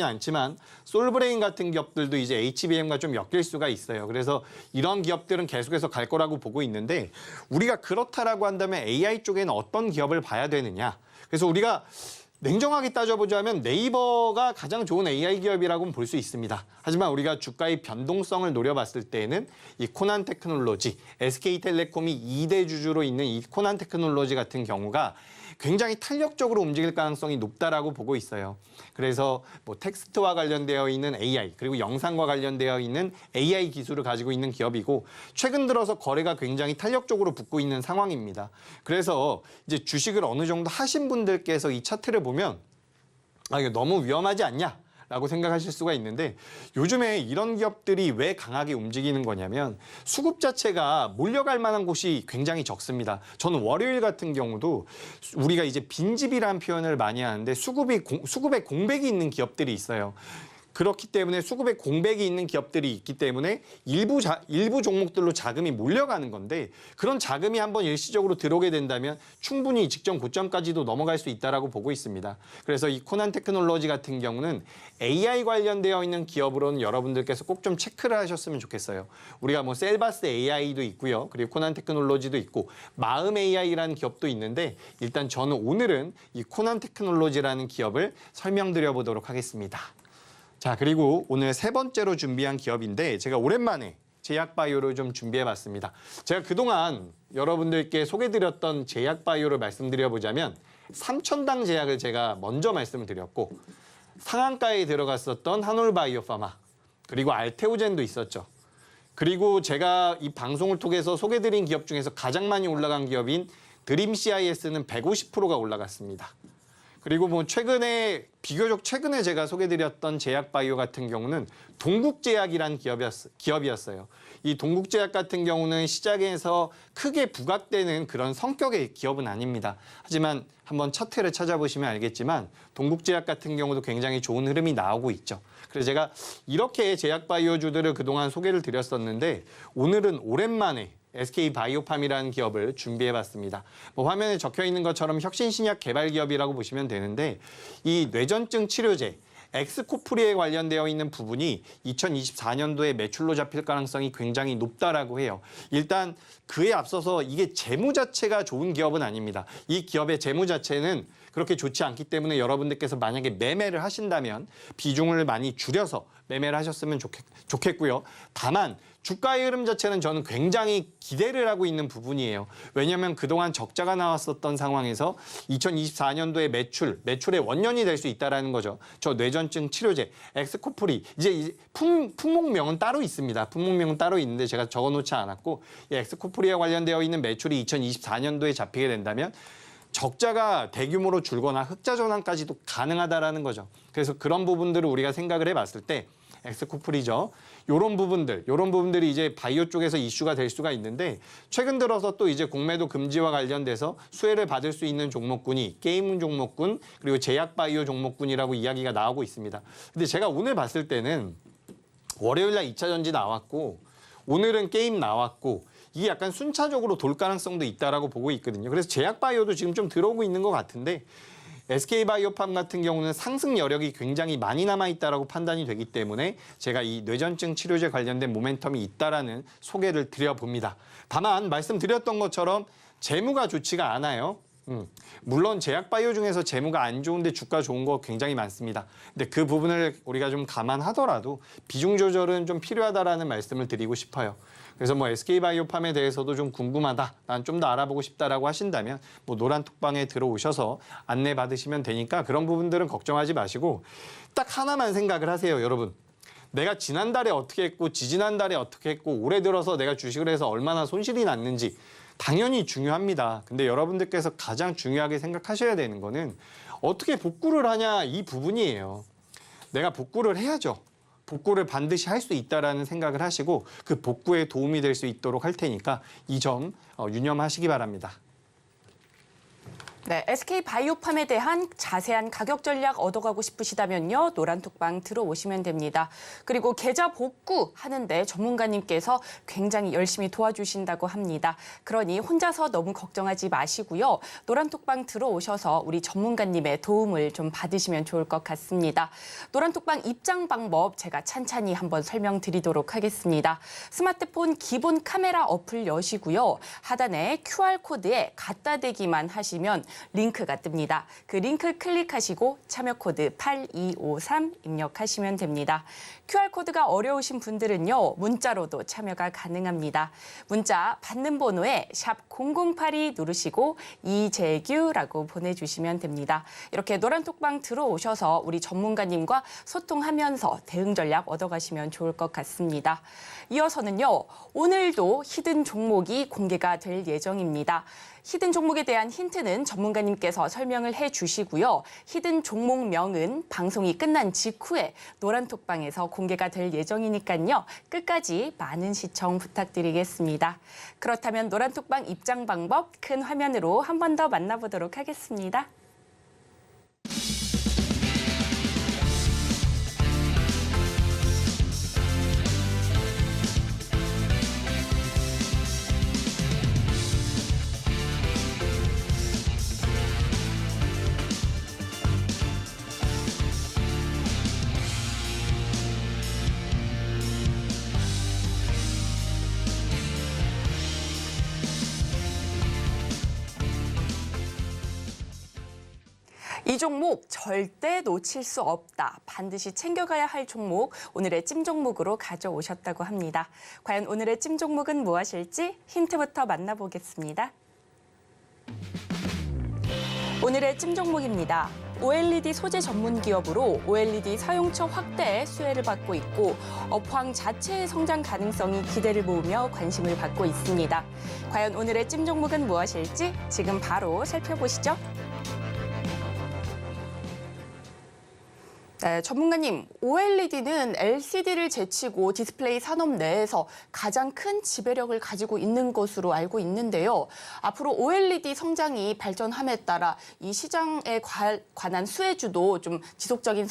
않지만 솔브레인 같은 기업들도 이제 HBM과 좀 엮일 수가 있어요. 그래서 이런 기업들은 계속해서 갈 거라고 보고 있는데 우리가 그렇다라고 한다면 AI 쪽에는 어떤 기업을 봐야 되느냐. 그래서 우리가 냉정하게 따져보자면 네이버가 가장 좋은 AI 기업이라고는 볼 수 있습니다. 하지만 우리가 주가의 변동성을 노려봤을 때에는 이 코난 테크놀로지, SK텔레콤이 2대 주주로 있는 이 코난 테크놀로지 같은 경우가 굉장히 탄력적으로 움직일 가능성이 높다라고 보고 있어요. 그래서 텍스트와 관련되어 있는 AI 그리고 영상과 관련되어 있는 AI 기술을 가지고 있는 기업이고 최근 들어서 거래가 굉장히 탄력적으로 붙고 있는 상황입니다. 그래서 이제 주식을 어느 정도 하신 분들께서 이 차트를 보면 이거 너무 위험하지 않냐? 라고 생각하실 수가 있는데 요즘에 이런 기업들이 왜 강하게 움직이는 거냐면 수급 자체가 몰려갈 만한 곳이 굉장히 적습니다. 저는 월요일 같은 경우도 우리가 이제 빈집이라는 표현을 많이 하는데 수급에 공백이 있는 기업들이 있어요. 그렇기 때문에 수급에 공백이 있는 기업들이 있기 때문에 일부 종목들로 자금이 몰려가는 건데 그런 자금이 한번 일시적으로 들어오게 된다면 충분히 직전 고점까지도 넘어갈 수 있다라고 보고 있습니다. 그래서 이 코난 테크놀로지 같은 경우는 AI 관련되어 있는 기업으로는 여러분들께서 꼭 좀 체크를 하셨으면 좋겠어요. 우리가 뭐 셀바스 AI도 있고요. 그리고 코난 테크놀로지도 있고 마음 AI라는 기업도 있는데 일단 저는 오늘은 이 코난 테크놀로지라는 기업을 설명드려 보도록 하겠습니다. 자, 그리고 오늘 세 번째로 준비한 기업인데 제가 오랜만에 제약바이오를 좀 준비해봤습니다. 제가 그동안 여러분들께 소개드렸던 제약바이오를 말씀드려보자면 삼천당 제약을 제가 먼저 말씀을 드렸고 상한가에 들어갔었던 한올바이오파마 그리고 알테오젠도 있었죠. 그리고 제가 이 방송을 통해서 소개드린 기업 중에서 가장 많이 올라간 기업인 드림 CIS는 150%가 올라갔습니다. 그리고 뭐 비교적 최근에 제가 소개드렸던 제약바이오 같은 경우는 동국제약이라는 기업이었어요. 이 동국제약 같은 경우는 시장에서 크게 부각되는 그런 성격의 기업은 아닙니다. 하지만 한번 차트를 찾아보시면 알겠지만 동국제약 같은 경우도 굉장히 좋은 흐름이 나오고 있죠. 그래서 제가 이렇게 제약바이오주들을 그동안 소개를 드렸었는데 오늘은 오랜만에 SK바이오팜이라는 기업을 준비해봤습니다. 뭐 화면에 적혀 있는 것처럼 혁신신약 개발 기업이라고 보시면 되는데 이 뇌전증 치료제 엑스코프리에 관련되어 있는 부분이 2024년도에 매출로 잡힐 가능성이 굉장히 높다라고 해요. 일단 그에 앞서서 이게 재무 자체가 좋은 기업은 아닙니다. 이 기업의 재무 자체는 그렇게 좋지 않기 때문에 여러분들께서 만약에 매매를 하신다면 비중을 많이 줄여서 매매를 하셨으면 좋겠고요. 다만 주가의 흐름 자체는 저는 굉장히 기대를 하고 있는 부분이에요. 왜냐하면 그동안 적자가 나왔었던 상황에서 2024년도에 매출의 원년이 될 수 있다는 거죠. 저 뇌전증 치료제, 엑스코프리, 이제 품목명은 따로 있습니다. 품목명은 따로 있는데 제가 적어놓지 않았고 이 엑스코프리와 관련되어 있는 매출이 2024년도에 잡히게 된다면 적자가 대규모로 줄거나 흑자 전환까지도 가능하다라는 거죠. 그래서 그런 부분들을 우리가 생각을 해봤을 때 엑스코프리죠. 요런 부분들이 이제 바이오 쪽에서 이슈가 될 수가 있는데 최근 들어서 또 이제 공매도 금지와 관련돼서 수혜를 받을 수 있는 종목군이 게임 종목군 그리고 제약 바이오 종목군이라고 이야기가 나오고 있습니다. 근데 제가 오늘 봤을 때는 월요일 날 2차 전지 나왔고 오늘은 게임 나왔고 이게 약간 순차적으로 돌 가능성도 있다라고 보고 있거든요. 그래서 제약 바이오도 지금 좀 들어오고 있는 것 같은데 SK바이오팜 같은 경우는 상승 여력이 굉장히 많이 남아있다라고 판단이 되기 때문에 제가 이 뇌전증 치료제 관련된 모멘텀이 있다라는 소개를 드려봅니다. 다만 말씀드렸던 것처럼 재무가 좋지가 않아요. 물론 제약바이오 중에서 재무가 안 좋은데 주가 좋은 거 굉장히 많습니다. 근데 그 부분을 우리가 좀 감안하더라도 비중 조절은 좀 필요하다라는 말씀을 드리고 싶어요. 그래서 뭐 SK바이오팜에 대해서도 좀 궁금하다, 난 좀 더 알아보고 싶다라고 하신다면 뭐 노란톡방에 들어오셔서 안내 받으시면 되니까 그런 부분들은 걱정하지 마시고 딱 하나만 생각을 하세요, 여러분. 내가 지난달에 어떻게 했고 지지난달에 어떻게 했고 올해 들어서 내가 주식을 해서 얼마나 손실이 났는지 당연히 중요합니다. 근데 여러분들께서 가장 중요하게 생각하셔야 되는 거는 어떻게 복구를 하냐 이 부분이에요. 내가 복구를 해야죠. 복구를 반드시 할 수 있다라는 생각을 하시고 그 복구에 도움이 될 수 있도록 할 테니까 이 점 유념하시기 바랍니다. 네, SK바이오팜에 대한 자세한 가격 전략 얻어가고 싶으시다면요. 노란톡방 들어오시면 됩니다. 그리고 계좌 복구하는데 전문가님께서 굉장히 열심히 도와주신다고 합니다. 그러니 혼자서 너무 걱정하지 마시고요. 노란톡방 들어오셔서 우리 전문가님의 도움을 좀 받으시면 좋을 것 같습니다. 노란톡방 입장 방법 제가 찬찬히 한번 설명드리도록 하겠습니다. 스마트폰 기본 카메라 어플 여시고요. 하단에 QR코드에 갖다 대기만 하시면 링크가 뜹니다. 그 링크 클릭하시고 참여 코드 8253 입력하시면 됩니다. QR코드가 어려우신 분들은요. 문자로도 참여가 가능합니다. 문자 받는 번호에 샵 0082 누르시고 이재규라고 보내주시면 됩니다. 이렇게 노란톡방 들어오셔서 우리 전문가님과 소통하면서 대응 전략 얻어가시면 좋을 것 같습니다. 이어서는요. 오늘도 히든 종목이 공개가 될 예정입니다. 히든 종목에 대한 힌트는 전문 전문가님께서 설명을 해주시고요. 히든 종목명은 방송이 끝난 직후에 노란톡방에서 공개가 될 예정이니까요. 끝까지 많은 시청 부탁드리겠습니다. 그렇다면 노란톡방 입장 방법 큰 화면으로 한 번 더 만나보도록 하겠습니다. 이 종목 절대 놓칠 수 없다. 반드시 챙겨가야 할 종목, 오늘의 찜 종목으로 가져오셨다고 합니다. 과연 오늘의 찜 종목은 무엇일지 힌트부터 만나보겠습니다. 오늘의 찜 종목입니다. OLED 소재 전문 기업으로 OLED 사용처 확대에 수혜를 받고 있고 업황 자체의 성장 가능성이 기대를 모으며 관심을 받고 있습니다. 과연 오늘의 찜 종목은 무엇일지 지금 바로 살펴보시죠. 네, 전문가님, OLED는 LCD를 제치고 디스플레이 산업 내에서 가장 큰 지배력을 가지고 있는 것으로 알고 있는데요. 앞으로 OLED 성장이 발전함에 따라 이 시장에 관한 수혜주도 좀 지속적인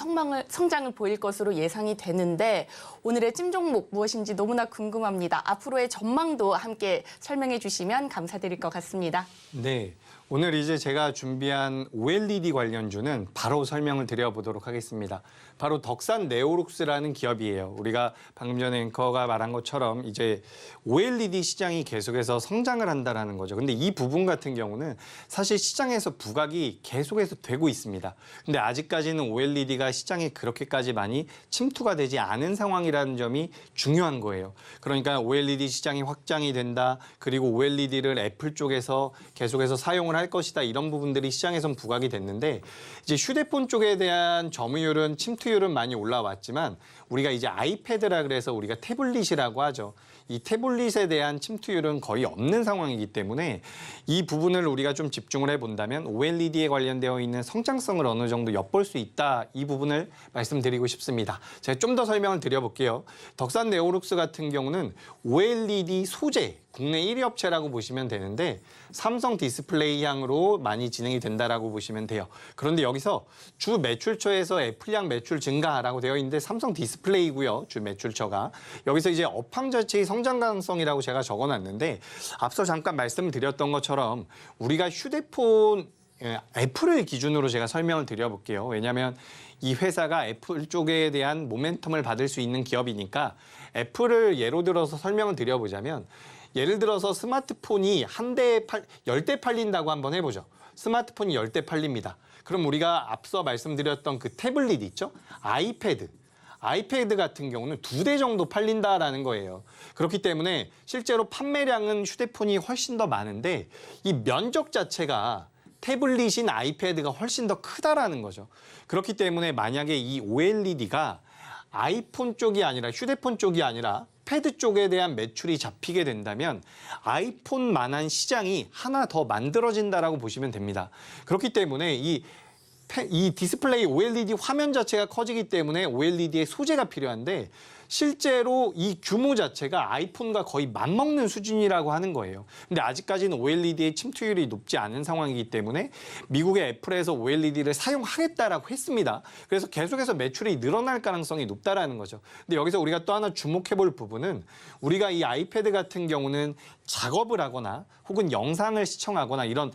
성장을 보일 것으로 예상이 되는데 오늘의 찜 종목 무엇인지 너무나 궁금합니다. 앞으로의 전망도 함께 설명해 주시면 감사드릴 것 같습니다. 네. 오늘 이제 제가 준비한 OLED 관련주는 바로 설명을 드려보도록 하겠습니다. 바로 덕산 네오룩스라는 기업이에요. 우리가 방금 전에 앵커가 말한 것처럼 이제 OLED 시장이 계속해서 성장을 한다는 거죠. 근데 이 부분 같은 경우는 사실 시장에서 부각이 계속해서 되고 있습니다. 근데 아직까지는 OLED가 시장에 그렇게까지 많이 침투가 되지 않은 상황이라는 점이 중요한 거예요. 그러니까 OLED 시장이 확장이 된다. 그리고 OLED를 애플 쪽에서 계속해서 사용을 할 것이다. 이런 부분들이 시장에선 부각이 됐는데 이제 휴대폰 쪽에 대한 점유율은 침투율은 많이 올라왔지만 우리가 이제 아이패드라 그래서 우리가 태블릿이라고 하죠. 이 태블릿에 대한 침투율은 거의 없는 상황이기 때문에 이 부분을 우리가 좀 집중을 해본다면 OLED에 관련되어 있는 성장성을 어느 정도 엿볼 수 있다. 이 부분을 말씀드리고 싶습니다. 제가 좀 더 설명을 드려볼게요. 덕산 네오룩스 같은 경우는 OLED 소재 국내 1위 업체라고 보시면 되는데 삼성 디스플레이 향으로 많이 진행이 된다라고 보시면 돼요. 그런데 여기서 주 매출처에서 애플향 매출 증가라고 되어 있는데 삼성 디스플레이고요. 주 매출처가. 여기서 이제 업황 자체의 성장 가능성이라고 제가 적어놨는데 앞서 잠깐 말씀드렸던 것처럼 우리가 휴대폰 애플을 기준으로 제가 설명을 드려볼게요. 왜냐하면 이 회사가 애플 쪽에 대한 모멘텀을 받을 수 있는 기업이니까 애플을 예로 들어서 설명을 드려보자면 예를 들어서 스마트폰이 한 대에 10대 팔린다고 한번 해보죠. 스마트폰이 10대 팔립니다. 그럼 우리가 앞서 말씀드렸던 그 태블릿 있죠? 아이패드 같은 경우는 2대 정도 팔린다라는 거예요. 그렇기 때문에 실제로 판매량은 휴대폰이 훨씬 더 많은데 이 면적 자체가 태블릿인 아이패드가 훨씬 더 크다라는 거죠. 그렇기 때문에 만약에 이 OLED가 아이폰 쪽이 아니라 휴대폰 쪽이 아니라 패드 쪽에 대한 매출이 잡히게 된다면 아이폰만한 시장이 하나 더 만들어진다라고 보시면 됩니다. 그렇기 때문에 이 디스플레이 OLED 화면 자체가 커지기 때문에 OLED의 소재가 필요한데 실제로 이 규모 자체가 아이폰과 거의 맞먹는 수준이라고 하는 거예요. 근데 아직까지는 OLED의 침투율이 높지 않은 상황이기 때문에 미국의 애플에서 OLED를 사용하겠다라고 했습니다. 그래서 계속해서 매출이 늘어날 가능성이 높다라는 거죠. 근데 여기서 우리가 또 하나 주목해 볼 부분은 우리가 이 아이패드 같은 경우는 작업을 하거나 혹은 영상을 시청하거나 이런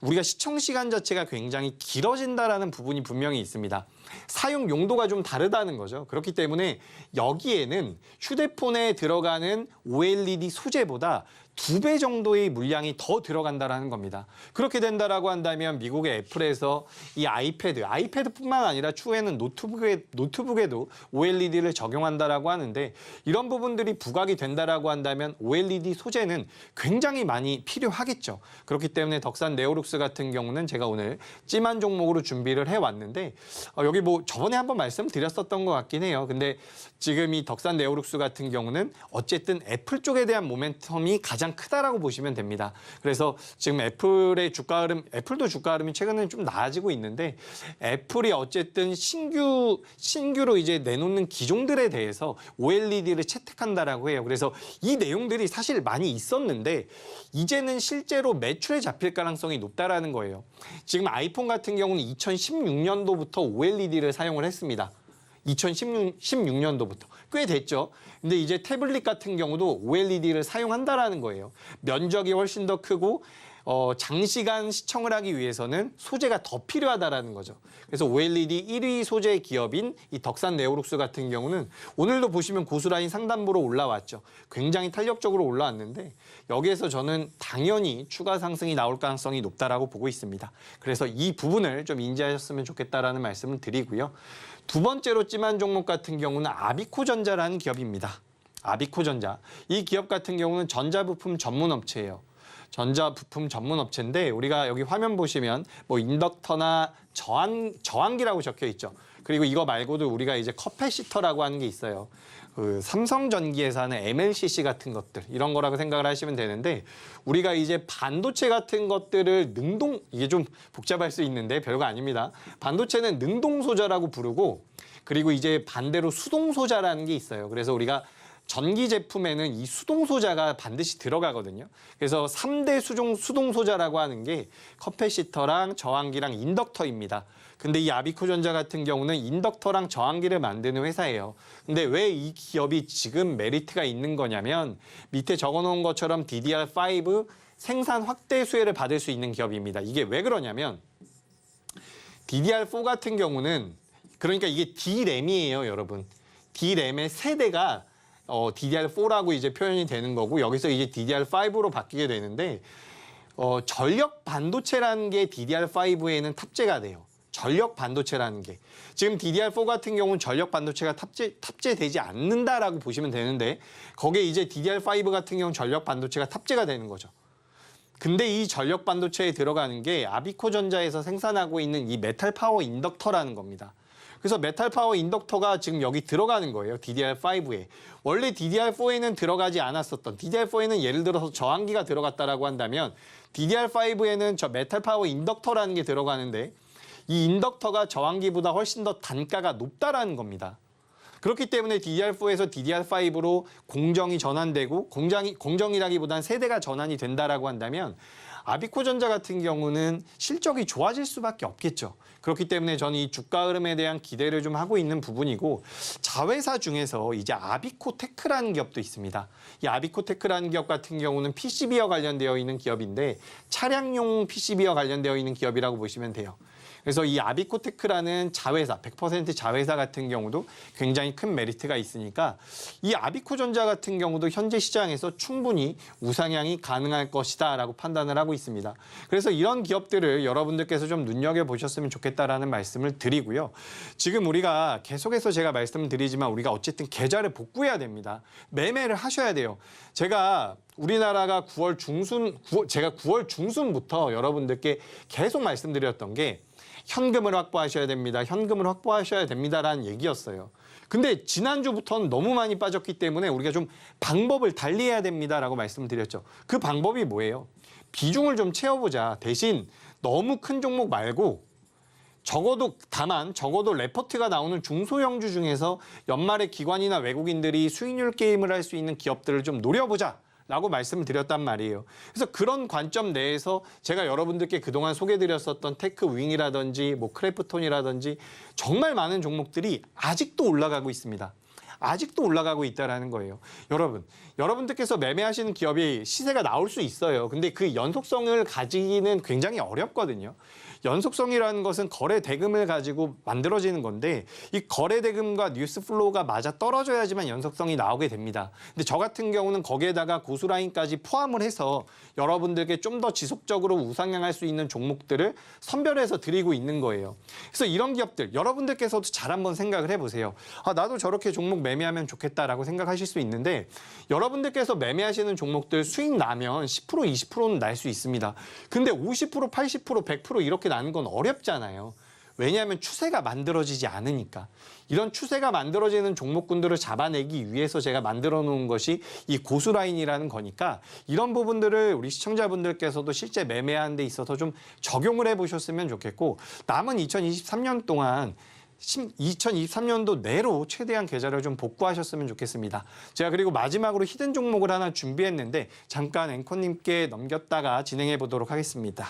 우리가 시청 시간 자체가 굉장히 길어진다라는 부분이 분명히 있습니다. 사용 용도가 좀 다르다는 거죠. 그렇기 때문에 여기에는 휴대폰에 들어가는 OLED 소재보다 2배 정도의 물량이 더 들어간다라는 겁니다. 그렇게 된다라고 한다면 미국의 애플에서 이 아이패드뿐만 아니라 추후에는 노트북에도 OLED를 적용한다라고 하는데 이런 부분들이 부각이 된다라고 한다면 OLED 소재는 굉장히 많이 필요하겠죠. 그렇기 때문에 덕산 네오룩스 같은 경우는 제가 오늘 찜한 종목으로 준비를 해왔는데 여기 뭐 저번에 한번 말씀드렸었던 것 같긴 해요. 근데 지금 이 덕산 네오룩스 같은 경우는 어쨌든 애플 쪽에 대한 모멘텀이 가장 가장 크다라고 보시면 됩니다. 그래서 지금 애플의 주가 흐름, 애플도 주가 흐름이 최근에 좀 나아지고 있는데 애플이 어쨌든 신규로 이제 내놓는 기종들에 대해서 OLED를 채택한다라고 해요. 그래서 이 내용들이 사실 많이 있었는데 이제는 실제로 매출에 잡힐 가능성이 높다라는 거예요. 지금 아이폰 같은 경우는 2016년도부터 OLED를 사용을 했습니다. 2016년도부터 꽤 됐죠. 근데 이제 태블릿 같은 경우도 OLED를 사용한다라는 거예요. 면적이 훨씬 더 크고 장시간 시청을 하기 위해서는 소재가 더 필요하다라는 거죠. 그래서 OLED 1위 소재 기업인 이 덕산 네오룩스 같은 경우는 오늘도 보시면 고수라인 상단부로 올라왔죠. 굉장히 탄력적으로 올라왔는데 여기에서 저는 당연히 추가 상승이 나올 가능성이 높다라고 보고 있습니다. 그래서 이 부분을 좀 인지하셨으면 좋겠다라는 말씀을 드리고요. 두 번째로 찜한 종목 같은 경우는 아비코전자라는 기업입니다. 아비코전자. 이 기업 같은 경우는 전자부품 전문 업체예요. 전자부품 전문 업체인데 우리가 여기 화면 보시면 뭐 인덕터나 저항기라고 적혀 있죠. 그리고 이거 말고도 우리가 이제 커패시터라고 하는 게 있어요. 그 삼성전기에서 하는 MLCC 같은 것들 이런 거라고 생각을 하시면 되는데 우리가 이제 반도체 같은 것들을 이게 좀 복잡할 수 있는데 별거 아닙니다. 반도체는 능동소자라고 부르고 그리고 이제 반대로 수동소자라는 게 있어요. 그래서 우리가 전기 제품에는 이 수동소자가 반드시 들어가거든요. 그래서 3대 수동소자라고 하는 게 커패시터랑 저항기랑 인덕터입니다. 근데 이 아비코전자 같은 경우는 인덕터랑 저항기를 만드는 회사예요. 근데 왜 이 기업이 지금 메리트가 있는 거냐면 밑에 적어놓은 것처럼 DDR5 생산 확대 수혜를 받을 수 있는 기업입니다. 이게 왜 그러냐면 DDR4 같은 경우는 그러니까 이게 D램이에요, 여러분. D램의 세대가 DDR4라고 이제 표현이 되는 거고 여기서 이제 DDR5로 바뀌게 되는데 전력 반도체라는 게 DDR5에는 탑재가 돼요. 전력 반도체라는 게. 지금 DDR4 같은 경우는 전력 반도체가 탑재되지 않는다라고 보시면 되는데 거기에 이제 DDR5 같은 경우는 전력 반도체가 탑재가 되는 거죠. 근데 이 전력 반도체에 들어가는 게 아비코전자에서 생산하고 있는 이 메탈 파워 인덕터라는 겁니다. 그래서 메탈 파워 인덕터가 지금 여기 들어가는 거예요. DDR5에. 원래 DDR4에는 들어가지 않았었던 DDR4에는 예를 들어서 저항기가 들어갔다라고 한다면 DDR5에는 저 메탈 파워 인덕터라는 게 들어가는데 이 인덕터가 저항기보다 훨씬 더 단가가 높다라는 겁니다. 그렇기 때문에 DDR4에서 DDR5로 공정이 전환되고 공정이라기보다는 세대가 전환이 된다라고 한다면 아비코전자 같은 경우는 실적이 좋아질 수밖에 없겠죠. 그렇기 때문에 저는 이 주가 흐름에 대한 기대를 좀 하고 있는 부분이고 자회사 중에서 이제 아비코테크라는 기업도 있습니다. 이 아비코테크라는 기업 같은 경우는 PCB와 관련되어 있는 기업인데 차량용 PCB와 관련되어 있는 기업이라고 보시면 돼요. 그래서 이 아비코테크라는 자회사, 100% 자회사 같은 경우도 굉장히 큰 메리트가 있으니까 이 아비코전자 같은 경우도 현재 시장에서 충분히 우상향이 가능할 것이다라고 판단을 하고 있습니다. 그래서 이런 기업들을 여러분들께서 좀 눈여겨보셨으면 좋겠다라는 말씀을 드리고요. 지금 우리가 계속해서 제가 말씀을 드리지만 우리가 어쨌든 계좌를 복구해야 됩니다. 매매를 하셔야 돼요. 제가 우리나라가 9월 중순부터 여러분들께 계속 말씀드렸던 게 현금을 확보하셔야 됩니다. 현금을 확보하셔야 됩니다라는 얘기였어요. 근데 지난주부터는 너무 많이 빠졌기 때문에 우리가 좀 방법을 달리해야 됩니다라고 말씀드렸죠. 그 방법이 뭐예요? 비중을 좀 채워보자. 대신 너무 큰 종목 말고 적어도 레포트가 나오는 중소형주 중에서 연말에 기관이나 외국인들이 수익률 게임을 할 수 있는 기업들을 좀 노려보자. 라고 말씀을 드렸단 말이에요. 그래서 그런 관점 내에서 제가 여러분들께 그동안 소개드렸었던 테크윙이라든지 뭐 크래프톤이라든지 정말 많은 종목들이 아직도 올라가고 있습니다. 아직도 올라가고 있다는 거예요. 여러분들께서 매매하시는 기업이 시세가 나올 수 있어요. 근데 그 연속성을 가지기는 굉장히 어렵거든요. 연속성이라는 것은 거래 대금을 가지고 만들어지는 건데 이 거래 대금과 뉴스 플로우가 맞아 떨어져야지만 연속성이 나오게 됩니다. 근데 저 같은 경우는 거기에다가 고수라인까지 포함을 해서 여러분들께 좀 더 지속적으로 우상향할 수 있는 종목들을 선별해서 드리고 있는 거예요. 그래서 이런 기업들 여러분들께서도 잘 한번 생각을 해보세요. 나도 저렇게 종목 매매하면 좋겠다라고 생각하실 수 있는데 여러분들께서 매매하시는 종목들 수익 나면 10% 20%는 날 수 있습니다. 근데 50% 80% 100% 이렇게 나는 건 어렵잖아요. 왜냐하면 추세가 만들어지지 않으니까. 이런 추세가 만들어지는 종목군들을 잡아내기 위해서 제가 만들어 놓은 것이 이 고수라인이라는 거니까 이런 부분들을 우리 시청자분들께서도 실제 매매하는 데 있어서 좀 적용을 해보셨으면 좋겠고 남은 2023년 동안 2023년도 내로 최대한 계좌를 좀 복구하셨으면 좋겠습니다. 제가 그리고 마지막으로 히든 종목을 하나 준비했는데 잠깐 앵커님께 넘겼다가 진행해 보도록 하겠습니다.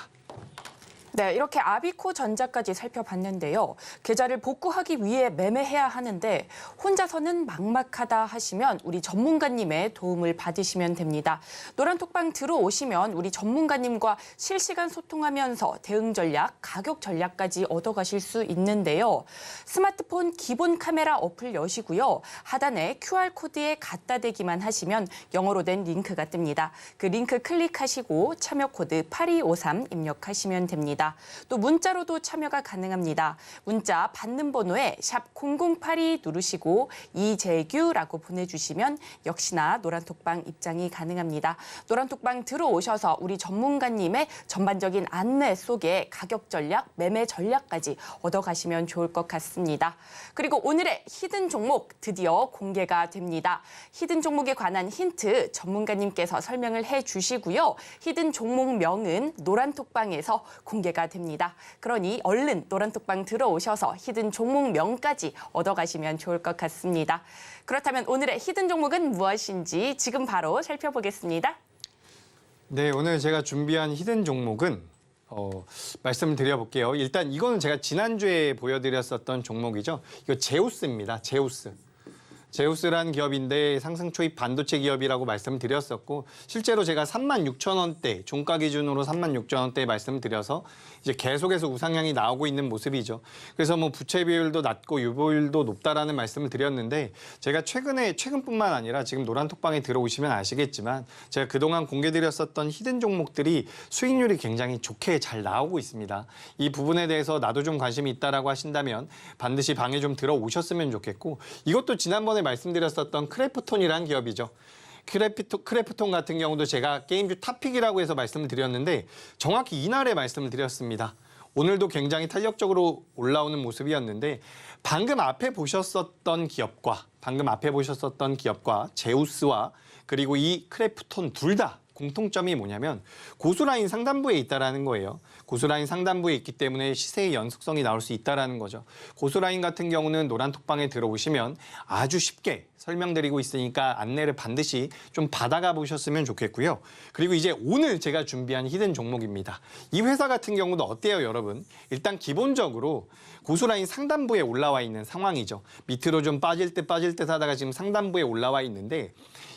네, 이렇게 아비코 전자까지 살펴봤는데요. 계좌를 복구하기 위해 매매해야 하는데 혼자서는 막막하다 하시면 우리 전문가님의 도움을 받으시면 됩니다. 노란톡방 들어오시면 우리 전문가님과 실시간 소통하면서 대응 전략, 가격 전략까지 얻어가실 수 있는데요. 스마트폰 기본 카메라 어플 여시고요. 하단에 QR코드에 갖다 대기만 하시면 영어로 된 링크가 뜹니다. 그 링크 클릭하시고 참여 코드 8253 입력하시면 됩니다. 또 문자로도 참여가 가능합니다. 문자 받는 번호에 샵 0082 누르시고 이재규라고 보내주시면 역시나 노란톡방 입장이 가능합니다. 노란톡방 들어오셔서 우리 전문가님의 전반적인 안내 속에 가격 전략, 매매 전략까지 얻어가시면 좋을 것 같습니다. 그리고 오늘의 히든 종목 드디어 공개가 됩니다. 히든 종목에 관한 힌트 전문가님께서 설명을 해주시고요. 히든 종목명은 노란톡방에서 공개가 됩니다. 그러니 얼른 노란톡방 들어오셔서 히든 종목명까지 얻어가시면 좋을 것 같습니다. 그렇다면 오늘의 히든 종목은 무엇인지 지금 바로 살펴보겠습니다. 네, 오늘 제가 준비한 히든 종목은 말씀을 드려볼게요. 일단 이거는 제가 지난주에 보여드렸었던 종목이죠. 이거 제우스입니다. 제우스. 제우스라는 기업인데 상승 초입 반도체 기업이라고 말씀드렸었고 실제로 제가 36,000원대 종가 기준으로 36,000원대 말씀드려서 이제 계속해서 우상향이 나오고 있는 모습이죠. 그래서 뭐 부채 비율도 낮고 유보율도 높다라는 말씀을 드렸는데 제가 최근뿐만 아니라 지금 노란톡방에 들어오시면 아시겠지만 제가 그동안 공개드렸었던 히든 종목들이 수익률이 굉장히 좋게 잘 나오고 있습니다. 이 부분에 대해서 나도 좀 관심이 있다라고 하신다면 반드시 방에 좀 들어오셨으면 좋겠고 이것도 지난번에 말씀드렸었던 크래프톤이라는 기업이죠. 크래프톤 같은 경우도 제가 게임주 탑픽이라고 해서 말씀을 드렸는데 정확히 이날에 말씀을 드렸습니다. 오늘도 굉장히 탄력적으로 올라오는 모습이었는데 방금 앞에 보셨었던 기업과 제우스와 그리고 이 크래프톤 둘 다 공통점이 뭐냐면 고수라인 상단부에 있다라는 거예요. 고수라인 상단부에 있기 때문에 시세의 연속성이 나올 수 있다라는 거죠. 고수라인 같은 경우는 노란톡방에 들어오시면 아주 쉽게 설명드리고 있으니까 안내를 반드시 좀 받아가 보셨으면 좋겠고요. 그리고 이제 오늘 제가 준비한 히든 종목입니다. 이 회사 같은 경우도 어때요, 여러분? 일단 기본적으로 고수라인 상단부에 올라와 있는 상황이죠. 밑으로 좀 빠질 듯 하다가 지금 상단부에 올라와 있는데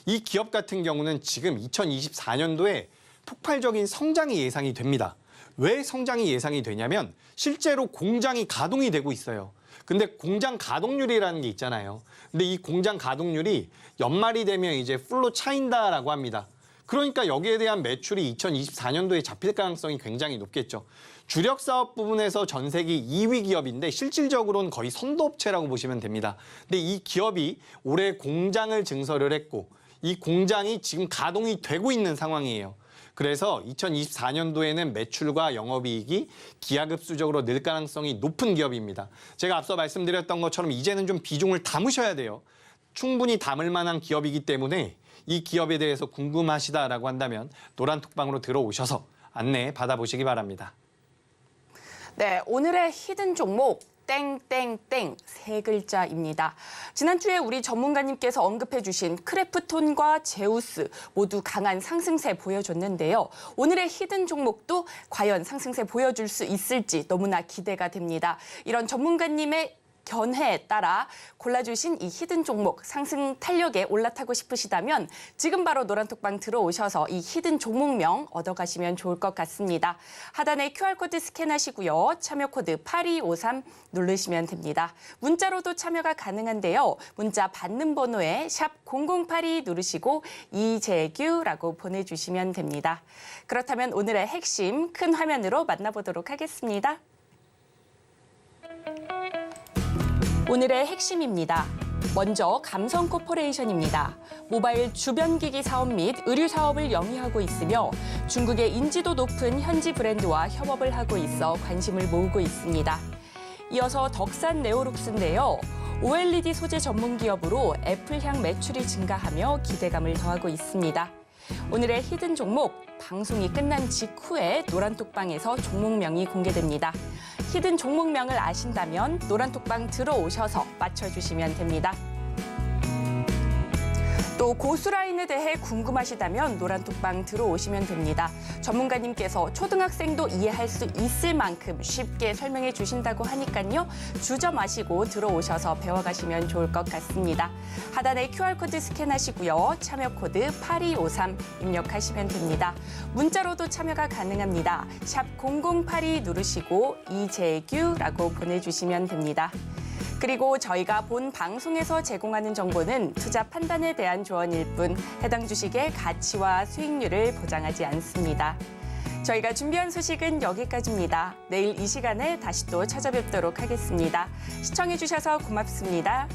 이 기업 같은 경우는 지금 2024년도에 폭발적인 성장이 예상이 됩니다. 왜 성장이 예상이 되냐면 실제로 공장이 가동이 되고 있어요. 근데 공장 가동률이라는 게 있잖아요. 근데 이 공장 가동률이 연말이 되면 이제 풀로 차인다라고 합니다. 그러니까 여기에 대한 매출이 2024년도에 잡힐 가능성이 굉장히 높겠죠. 주력 사업 부분에서 전 세계 2위 기업인데 실질적으로는 거의 선도업체라고 보시면 됩니다. 근데 이 기업이 올해 공장을 증설을 했고 이 공장이 지금 가동이 되고 있는 상황이에요. 그래서 2024년도에는 매출과 영업이익이 기하급수적으로 늘 가능성이 높은 기업입니다. 제가 앞서 말씀드렸던 것처럼 이제는 좀 비중을 담으셔야 돼요. 충분히 담을 만한 기업이기 때문에 이 기업에 대해서 궁금하시다라고 한다면 노란톡방으로 들어오셔서 안내 받아보시기 바랍니다. 네, 오늘의 히든 종목 땡땡땡 세 글자입니다. 지난주에 우리 전문가님께서 언급해 주신 크래프톤과 제우스 모두 강한 상승세 보여줬는데요. 오늘의 히든 종목도 과연 상승세 보여줄 수 있을지 너무나 기대가 됩니다. 이런 전문가님의 견해에 따라 골라주신 이 히든 종목 상승 탄력에 올라타고 싶으시다면 지금 바로 노란톡방 들어오셔서 이 히든 종목명 얻어가시면 좋을 것 같습니다. 하단에 QR코드 스캔하시고요. 참여 코드 8253 누르시면 됩니다. 문자로도 참여가 가능한데요. 문자 받는 번호에 샵 0082 누르시고 이재규라고 보내주시면 됩니다. 그렇다면 오늘의 핵심 큰 화면으로 만나보도록 하겠습니다. 오늘의 핵심입니다. 먼저 감성코퍼레이션입니다. 모바일 주변기기 사업 및 의류 사업을 영위하고 있으며 중국의 인지도 높은 현지 브랜드와 협업을 하고 있어 관심을 모으고 있습니다. 이어서 덕산 네오룩스인데요. OLED 소재 전문 기업으로 애플향 매출이 증가하며 기대감을 더하고 있습니다. 오늘의 히든 종목, 방송이 끝난 직후에 노란톡방에서 종목명이 공개됩니다. 히든 종목명을 아신다면 노란톡방 들어오셔서 맞춰주시면 됩니다. 또 고수라인에 대해 궁금하시다면 노란톡방 들어오시면 됩니다. 전문가님께서 초등학생도 이해할 수 있을 만큼 쉽게 설명해 주신다고 하니까요. 주저 마시고 들어오셔서 배워가시면 좋을 것 같습니다. 하단에 QR코드 스캔하시고요. 참여 코드 8253 입력하시면 됩니다. 문자로도 참여가 가능합니다. 샵 0082 누르시고 이재규라고 보내주시면 됩니다. 그리고 저희가 본 방송에서 제공하는 정보는 투자 판단에 대한 조언일 뿐 해당 주식의 가치와 수익률을 보장하지 않습니다. 저희가 준비한 소식은 여기까지입니다. 내일 이 시간에 다시 또 찾아뵙도록 하겠습니다. 시청해주셔서 고맙습니다.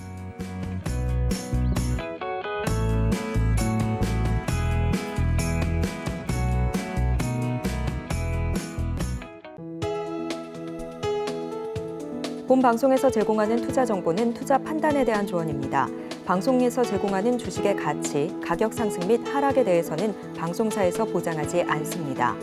본 방송에서 제공하는 투자 정보는 투자 판단에 대한 조언입니다. 방송에서 제공하는 주식의 가치, 가격 상승 및 하락에 대해서는 방송사에서 보장하지 않습니다.